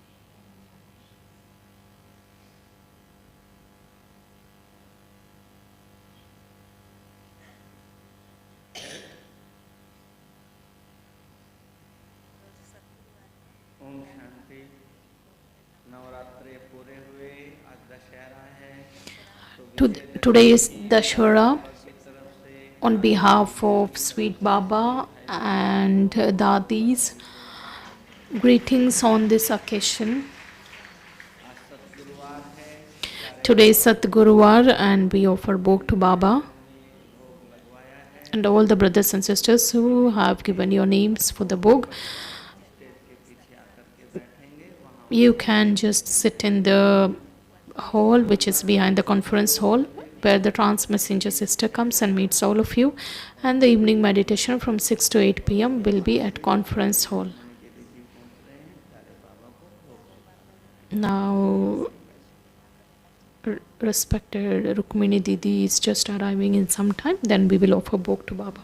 F: ओम शांति। नवरात्रे पूरे हुए, आज दशहरा है।
D: Today is Dashara.
F: की तरफ से
D: On behalf of Sweet Baba and Dadis, greetings on this occasion.
F: आज सतगुरुवार है।
D: Today is Satguruvar and we offer bhog to Baba. And all the brothers and sisters who have given your names for the bhog, you can just sit in the hall which is behind the conference hall, where the trance messenger sister comes and meets all of you, and the evening meditation from 6 to 8 p.m. will be at conference hall. Now, respected Rukmini Didi is just arriving in some time, then we will offer bhog to Baba.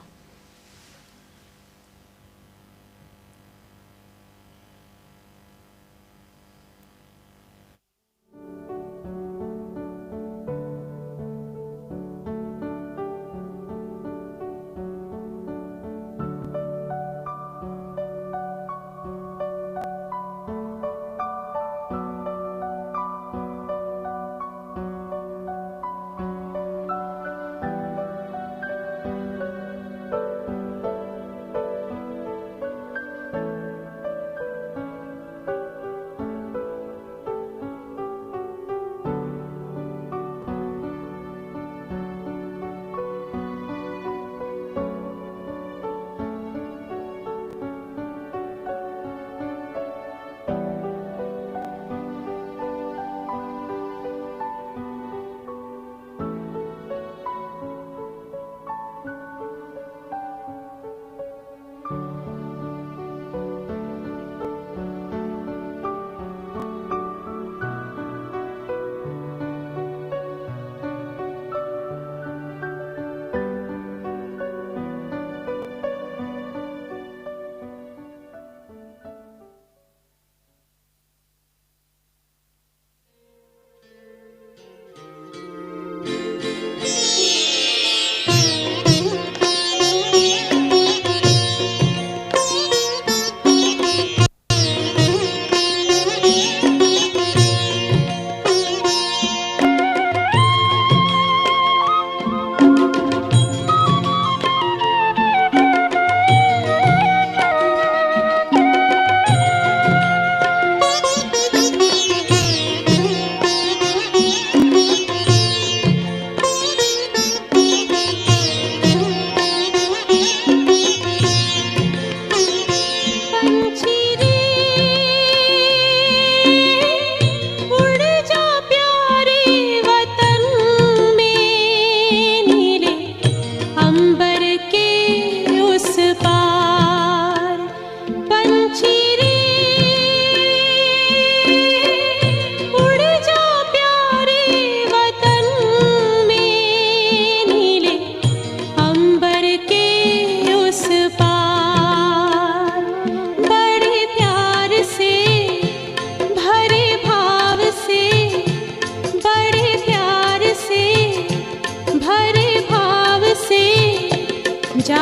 G: जा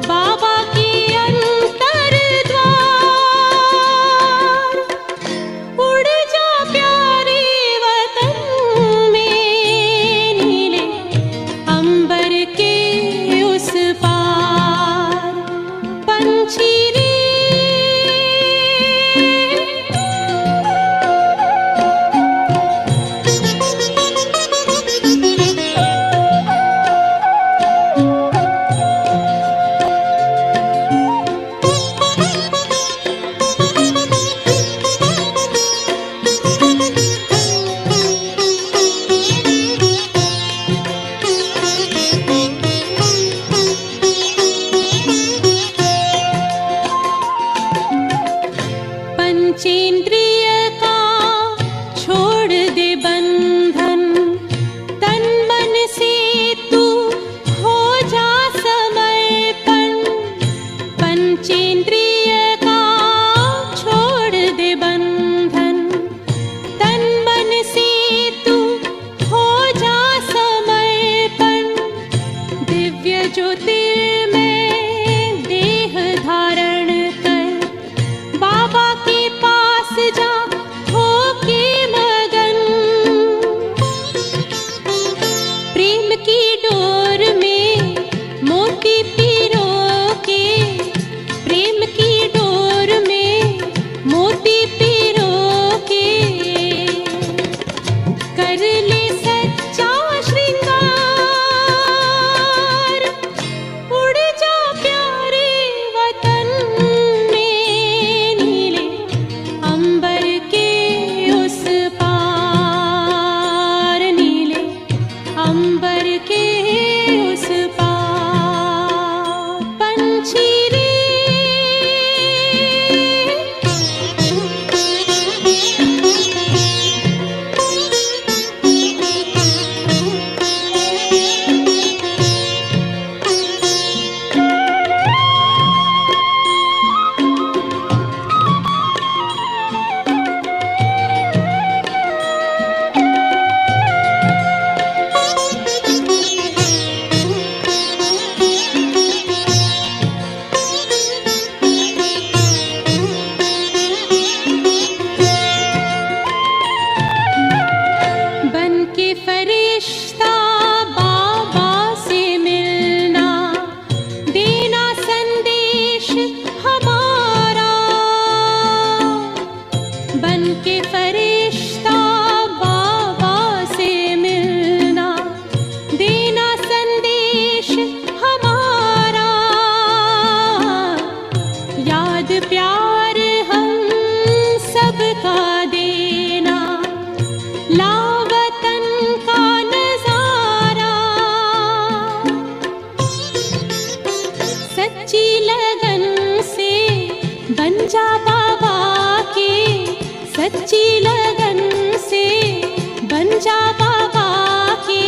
G: बाबा की अंतर द्वार, उड़ जा प्यारे वतन में, नीले अंबर के उस पार। पंछी रे पंचेंद्रिय का छोड़ दे बंधन, तन मन से तू हो जा समर्पण। पंचेंद्रिय का छोड़ दे बंधन, तन मन से तू हो जा समर्पण। दिव्य ज्योतिर्मय देह धारण कर, बाबा के पास जा हो के मगन। प्रेम की डोर में मोती पिरो के, प्रेम की डोर में मोती पिरो के, कर ले सच्चा श्रृंगार। उड़ जा प्यारे वतन में, नीले अंबर के उस पार, नीले अंबर के उस पार। पंछी रे बन के फरिश्ता बाबा से मिलना, देना संदेश हमारा। बन के फरिश्ता बाबा से मिलना, देना संदेश हमारा। याद प्यार हम सबका देना, लावतन का नजारा। सच्ची लगन से बन जा बाबा के, सच्ची लगन से बन जा बाबा के।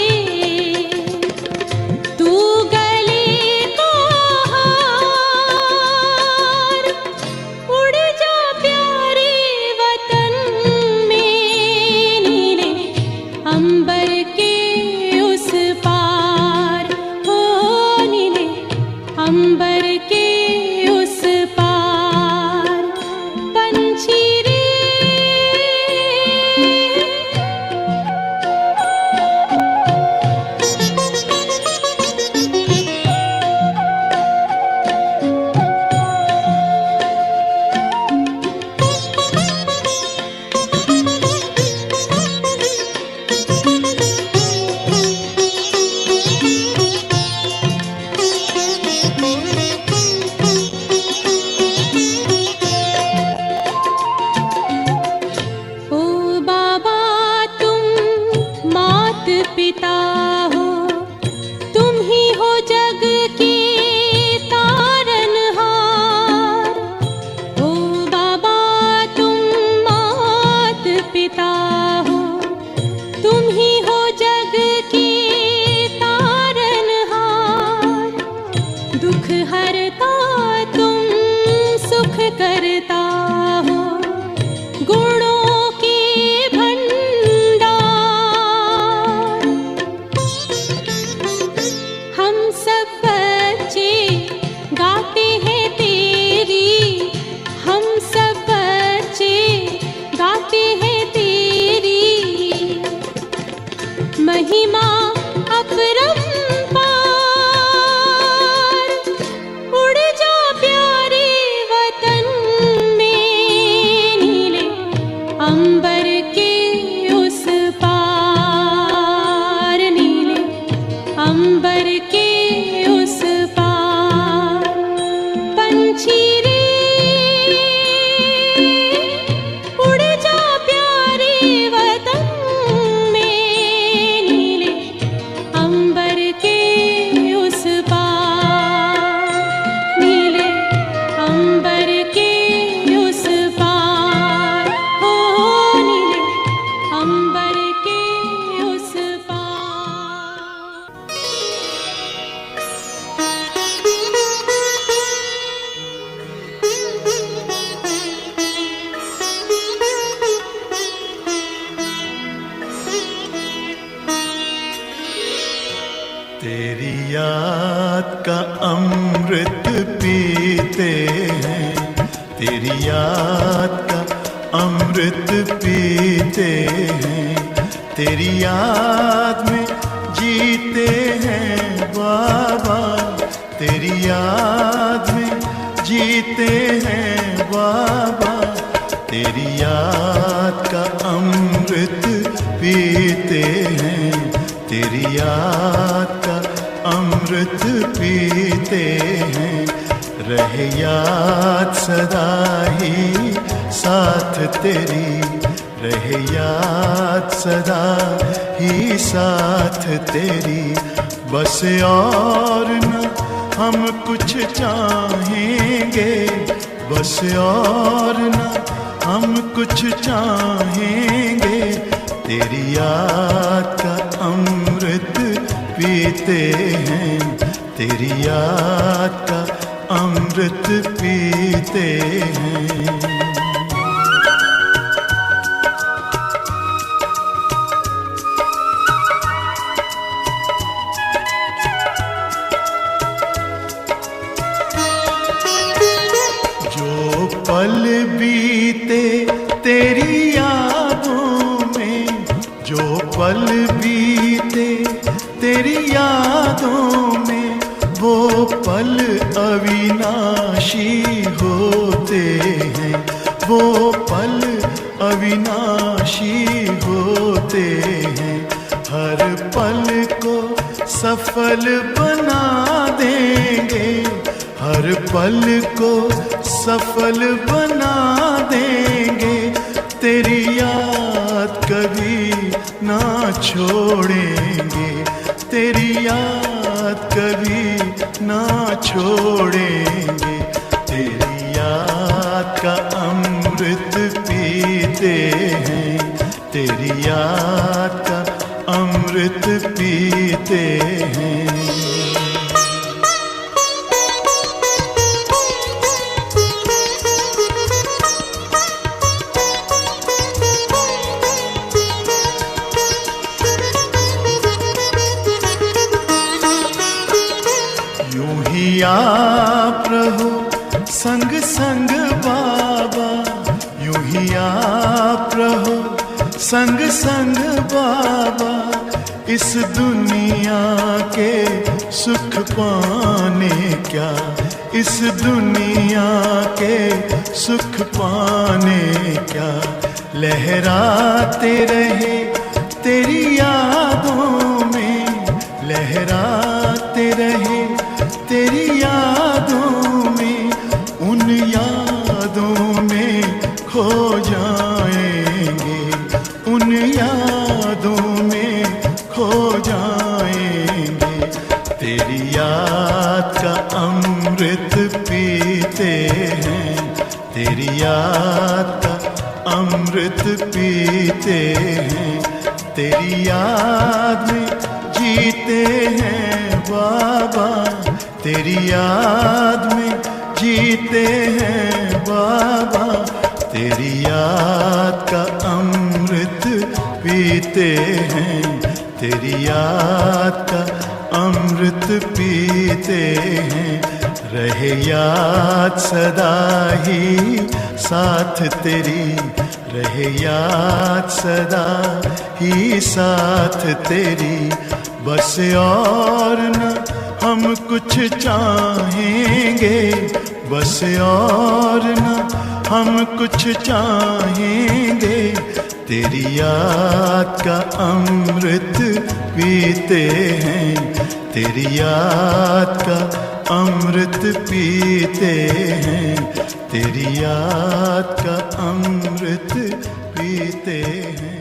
G: तू गले को हार, उड़ जा प्यारे वतन में, नीले अंबर के उस पार। हो नीले अंबर के उस पार। पंछी रे ओ बाबा तुम मात पिता हो, तुम ही हो जग के तारनहार। ओ बाबा तुम मात पिता हो, तुम ही हो जग के तारनहार। दुख हर
A: अमृत पीते हैं, तेरी याद का अमृत पीते हैं, तेरी याद में जीते हैं बाबा, तेरी याद में जीते हैं बाबा, तेरी याद का अमृत पीते हैं, तेरी याद का अमृत पीते हैं। रहे याद सदा ही साथ तेरी, रहे याद सदा ही साथ तेरी, बस और न हम कुछ चाहेंगे, बस और न हम कुछ चाहेंगे, तेरी याद का अमृत पीते हैं, तेरी याद का अमृत पीते हैं। पल बीते तेरी यादों में, जो पल बीते तेरी यादों में, वो पल अविनाशी होते हैं, वो पल अविनाशी होते हैं। हर पल को सफल बना देंगे, हर पल को सफल बना देंगे, तेरी याद कभी ना छोड़ेंगे, तेरी याद कभी ना छोड़ेंगे, तेरी याद का अमृत पीते हैं, तेरी याद का अमृत पीते हैं। आप रहो संग संग बाबा, यूं ही आप रहो संग संग बाबा, इस दुनिया के सुख पाने क्या, इस दुनिया के सुख पाने क्या, लहराते रहे तेरी यादों में, लहराते रहे तेरी यादों में, उन यादों में खो जाएंगे, उन यादों में खो जाएंगे, तेरी याद का अमृत पीते हैं, तेरी याद का अमृत पीते हैं, तेरी याद में जीते हैं बाबा, तेरी याद में जीते हैं बाबा, तेरी याद का अमृत पीते हैं, तेरी याद का अमृत पीते हैं। रहे याद सदा ही साथ तेरी, रहे याद सदा ही साथ तेरी, बस और न हम कुछ चाहेंगे, बस और न हम कुछ चाहेंगे, तेरी याद का अमृत पीते हैं, तेरी याद का अमृत पीते हैं, तेरी याद का अमृत पीते हैं।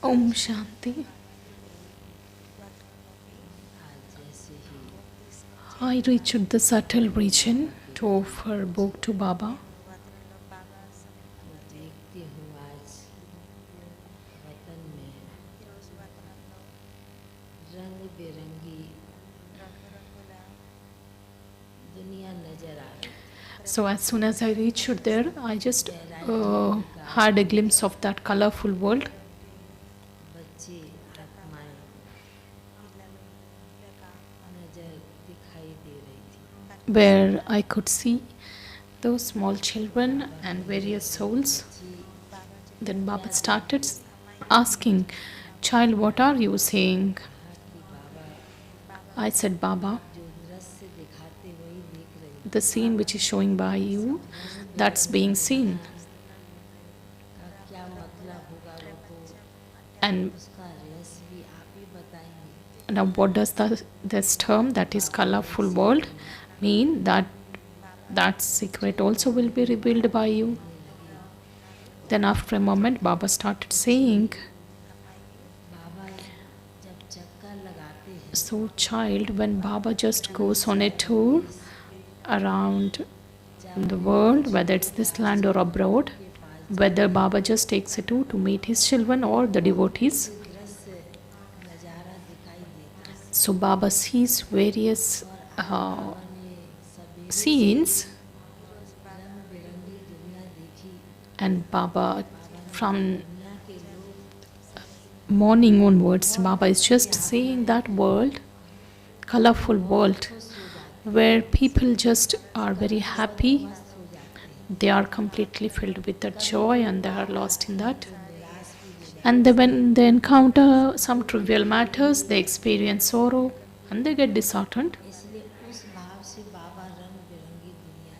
D: Om Shanti. I reached the subtle region to offer book to Baba.
H: देखती हूँ आज वतन में रंग बिरंगी दुनिया नजर आ रही।
D: So as soon as I reached there, I just had a glimpse of that colorful world.
H: बच्ची आत्माएं नजर दिखाई दे रही थी।
D: Where I could see those small children and various souls. Then Baba started asking, "Child, what are you saying?" I said, "Baba,
H: जो दृश्य दिखाते वही देख रही
D: the scene which is showing by you, that's being seen.
H: का क्या मतलब होगा वो तो
D: And
H: उसका रहस्य भी आप ही बताएंगे।
D: now what does this term, that is colorful world, mean? That secret also will be revealed by you." Then after a moment, Baba started saying,
H: बाबा जब चक्कर लगाते हैं
D: "So child, when Baba just goes on a tour around the world, whether it's this land or abroad, whether Baba just takes a tour to meet his children or the devotees,
H: दृश्य नजारा दिखाई देता है।
D: so Baba sees various scenes,
H: रंग बिरंगी दुनिया देखी।
D: and Baba, from morning onwards, Baba is just seeing that world, colorful world, where people just are very happy. They are completely filled with that joy and they are lost in that. And then when they encounter some trivial matters, they experience sorrow and they get disheartened.
H: इसलिए उस भाव से बाबा रंग बिरंगी दुनिया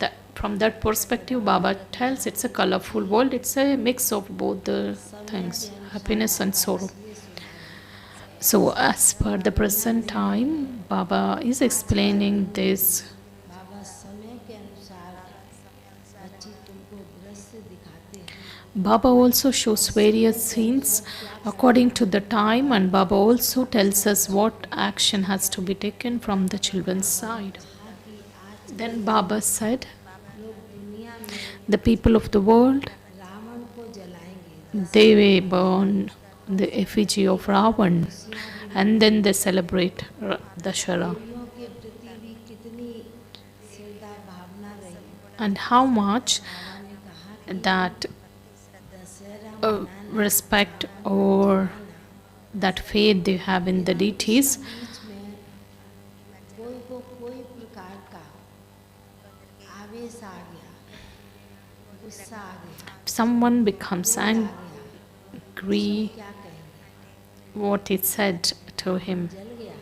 H: के
D: From that perspective, Baba tells it's a colorful world. It's a mix of both the things, happiness and sorrow. So as per the present time, Baba is explaining this.
H: बाबा समय के अनुसार बच्ची तुमको दृश्य दिखाते हैं।
D: Baba also shows various scenes according to the time, and Baba also tells us what action has to be taken from the children's side. Then Baba said,
H: लोग दुनिया में
D: the people of the world,
H: Ravan को जलाएंगे।
D: they will burn the effigy of Ravan and then they celebrate Dashara.
H: देवियों के प्रति भी कितनी श्रद्धा भावना रही।
D: And how much
H: बाबा ने कहा
D: that
H: Dussehra
D: respect or that faith they have in the deities,
H: बीच में कोई को कोई प्रकार का आवेश आ गया, गुस्सा आ गया,
D: someone becomes angry,
H: क्या कहेंगे,
D: what is said to him.
H: जल गया।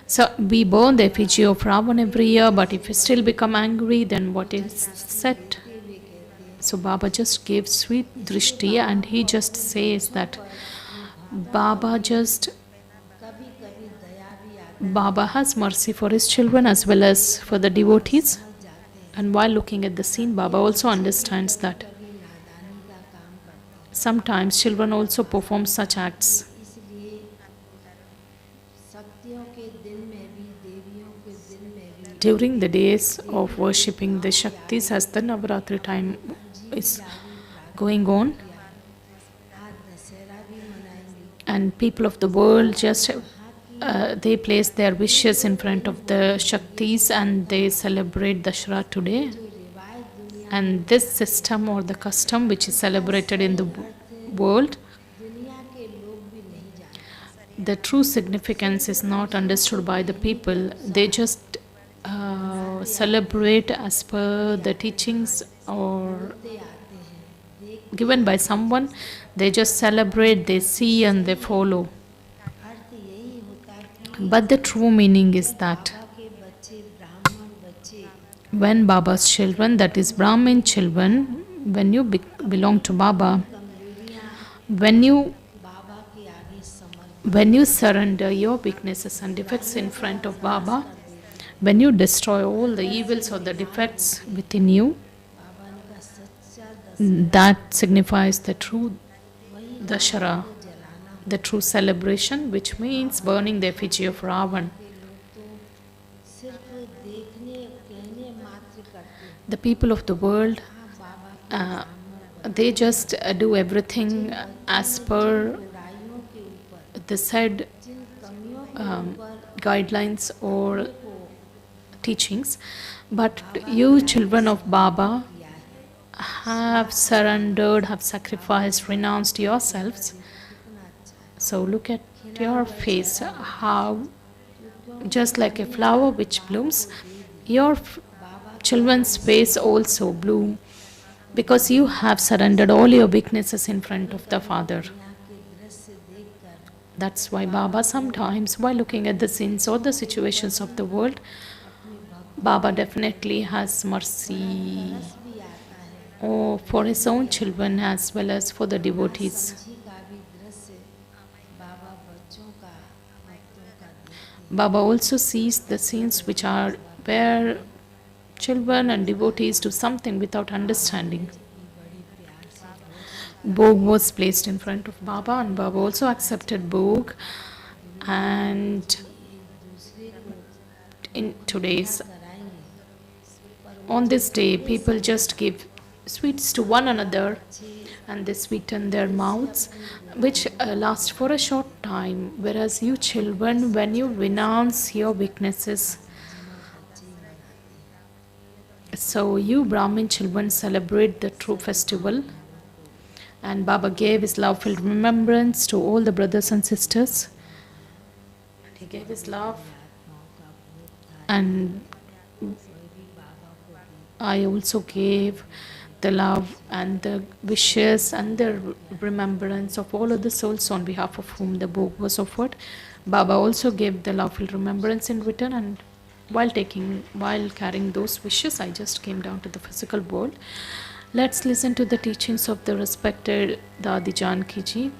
D: So we burn the effigy of Ravan every year, but if we still become angry, then what is said? So Baba just gave sweet drishti and he just says that Baba just
H: कभी कभी दया भी आती
D: Baba has mercy for his children as well as for the devotees. And while looking at the scene, Baba also understands that
H: कभी नादानी का काम करते हैं।
D: sometimes children also perform such acts.
H: इसलिए शक्तियों के दिन में भी देवियों के दिन में भी
D: During the days of worshipping the Shaktis, as the Navaratri time is going on,
H: आज दशहरा भी मनाएंगे।
D: and people of the world just they place their wishes in front of the Shaktis and they celebrate Dashara today.
H: रिवाज दुनिया
D: And this system or the custom which is celebrated in the world,
H: दुनिया के लोग भी नहीं जानते।
D: the true significance is not understood by the people. They just celebrate as per the teachings or given by someone. They just celebrate, they see and they follow.
H: अर्थ यही होता कि
D: But the true meaning is that
H: बाबा के बच्चे ब्राह्मण बच्चे
D: when Baba's children, that is Brahmin children, when you belong to Baba, when you
H: बाबा के आगे समर्पित
D: when you surrender your weaknesses and defects in front of Baba, when you destroy all the evils or the defects within you,
H: बाबा का सच्चा दस
D: that signifies the true Dashara, the true celebration, which means burning the effigy of Ravan.
H: सिर्फ देखने कहने मात्र करते हैं
D: The people of the world, they just do everything as per
H: बुराइयों के ऊपर
D: the said
H: जिन कमियों के ऊपर
D: guidelines or teachings. But you children of Baba have surrendered, have sacrificed, renounced yourselves. So look at your face, how just like a flower which blooms, your children's face also bloom, because you have surrendered all your weaknesses in front of the Father. That's why Baba sometimes, while looking at the sins or the situations of the world, Baba definitely has mercy for his own children as well as for the devotees.
H: जी का भी दृश्य बाबा बच्चों का भक्तों का देखते
D: Baba also sees the scenes which are where children and devotees do something without understanding. Bhog was placed in front of Baba, and Baba also accepted Bhog. And in today's, on this day, people just give sweets to one another, and they sweeten their mouths, which last for a short time. Whereas you children, when you renounce your weaknesses, so you Brahmin children celebrate the true festival. And Baba gave his love-filled remembrance to all the brothers and sisters. He gave his love, and I also gave the love and the wishes and the remembrance of all of the souls on behalf of whom the Bhog was offered. Baba also gave the love-filled remembrance in return, and while carrying those wishes, I just came down to the physical world. Let's listen to the teachings of the respected Dadi Janki Ji.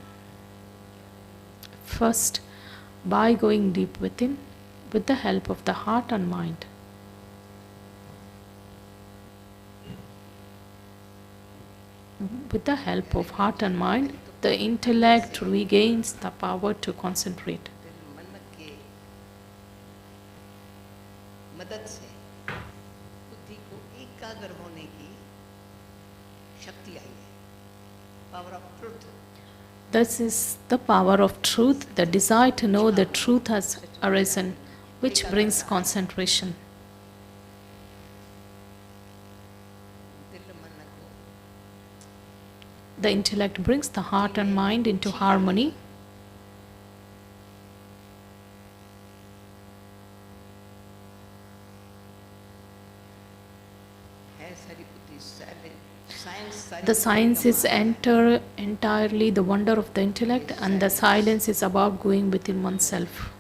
D: First, by going deep within, with the help of the heart and mind. With the help of heart and mind, the intellect regains the power to concentrate.
F: मन के मदद से बुद्धि को एकाग्र होने की शक्ति आई है. Power of truth.
D: This is the power of truth, the desire to know the truth has arisen, which brings concentration.
F: दिल मन को
D: The intellect brings the heart and mind into harmony.
F: है सारी बुद्धि science
D: The science is entirely the wonder of the intellect, and the silence is about going within oneself.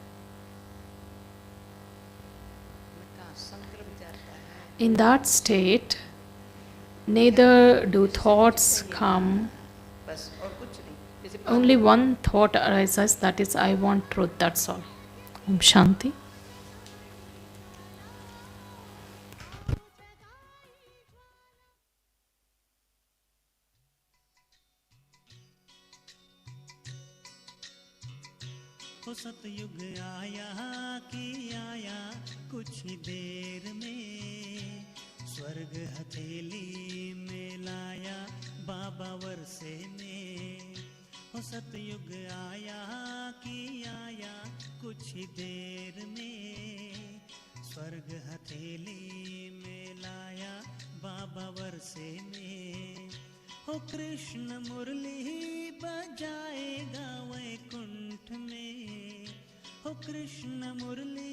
F: संकर विचारता है.
D: In that state, neither do thoughts come,
F: बस और कुछ नहीं. जैसे
D: only one thought arises, that is, I want truth, that's all. Om Shanti.
I: हो सतयुग आया कि आया कुछ ही देर में, स्वर्ग हथेली में लाया बाबा वर्षे में. हो सतयुग आया कि आया कुछ ही देर में, स्वर्ग हथेली में लाया बाबा वर्षे में. हो कृष्ण मुरली बजाएगा वैकुंठ में, हो कृष्ण मुरली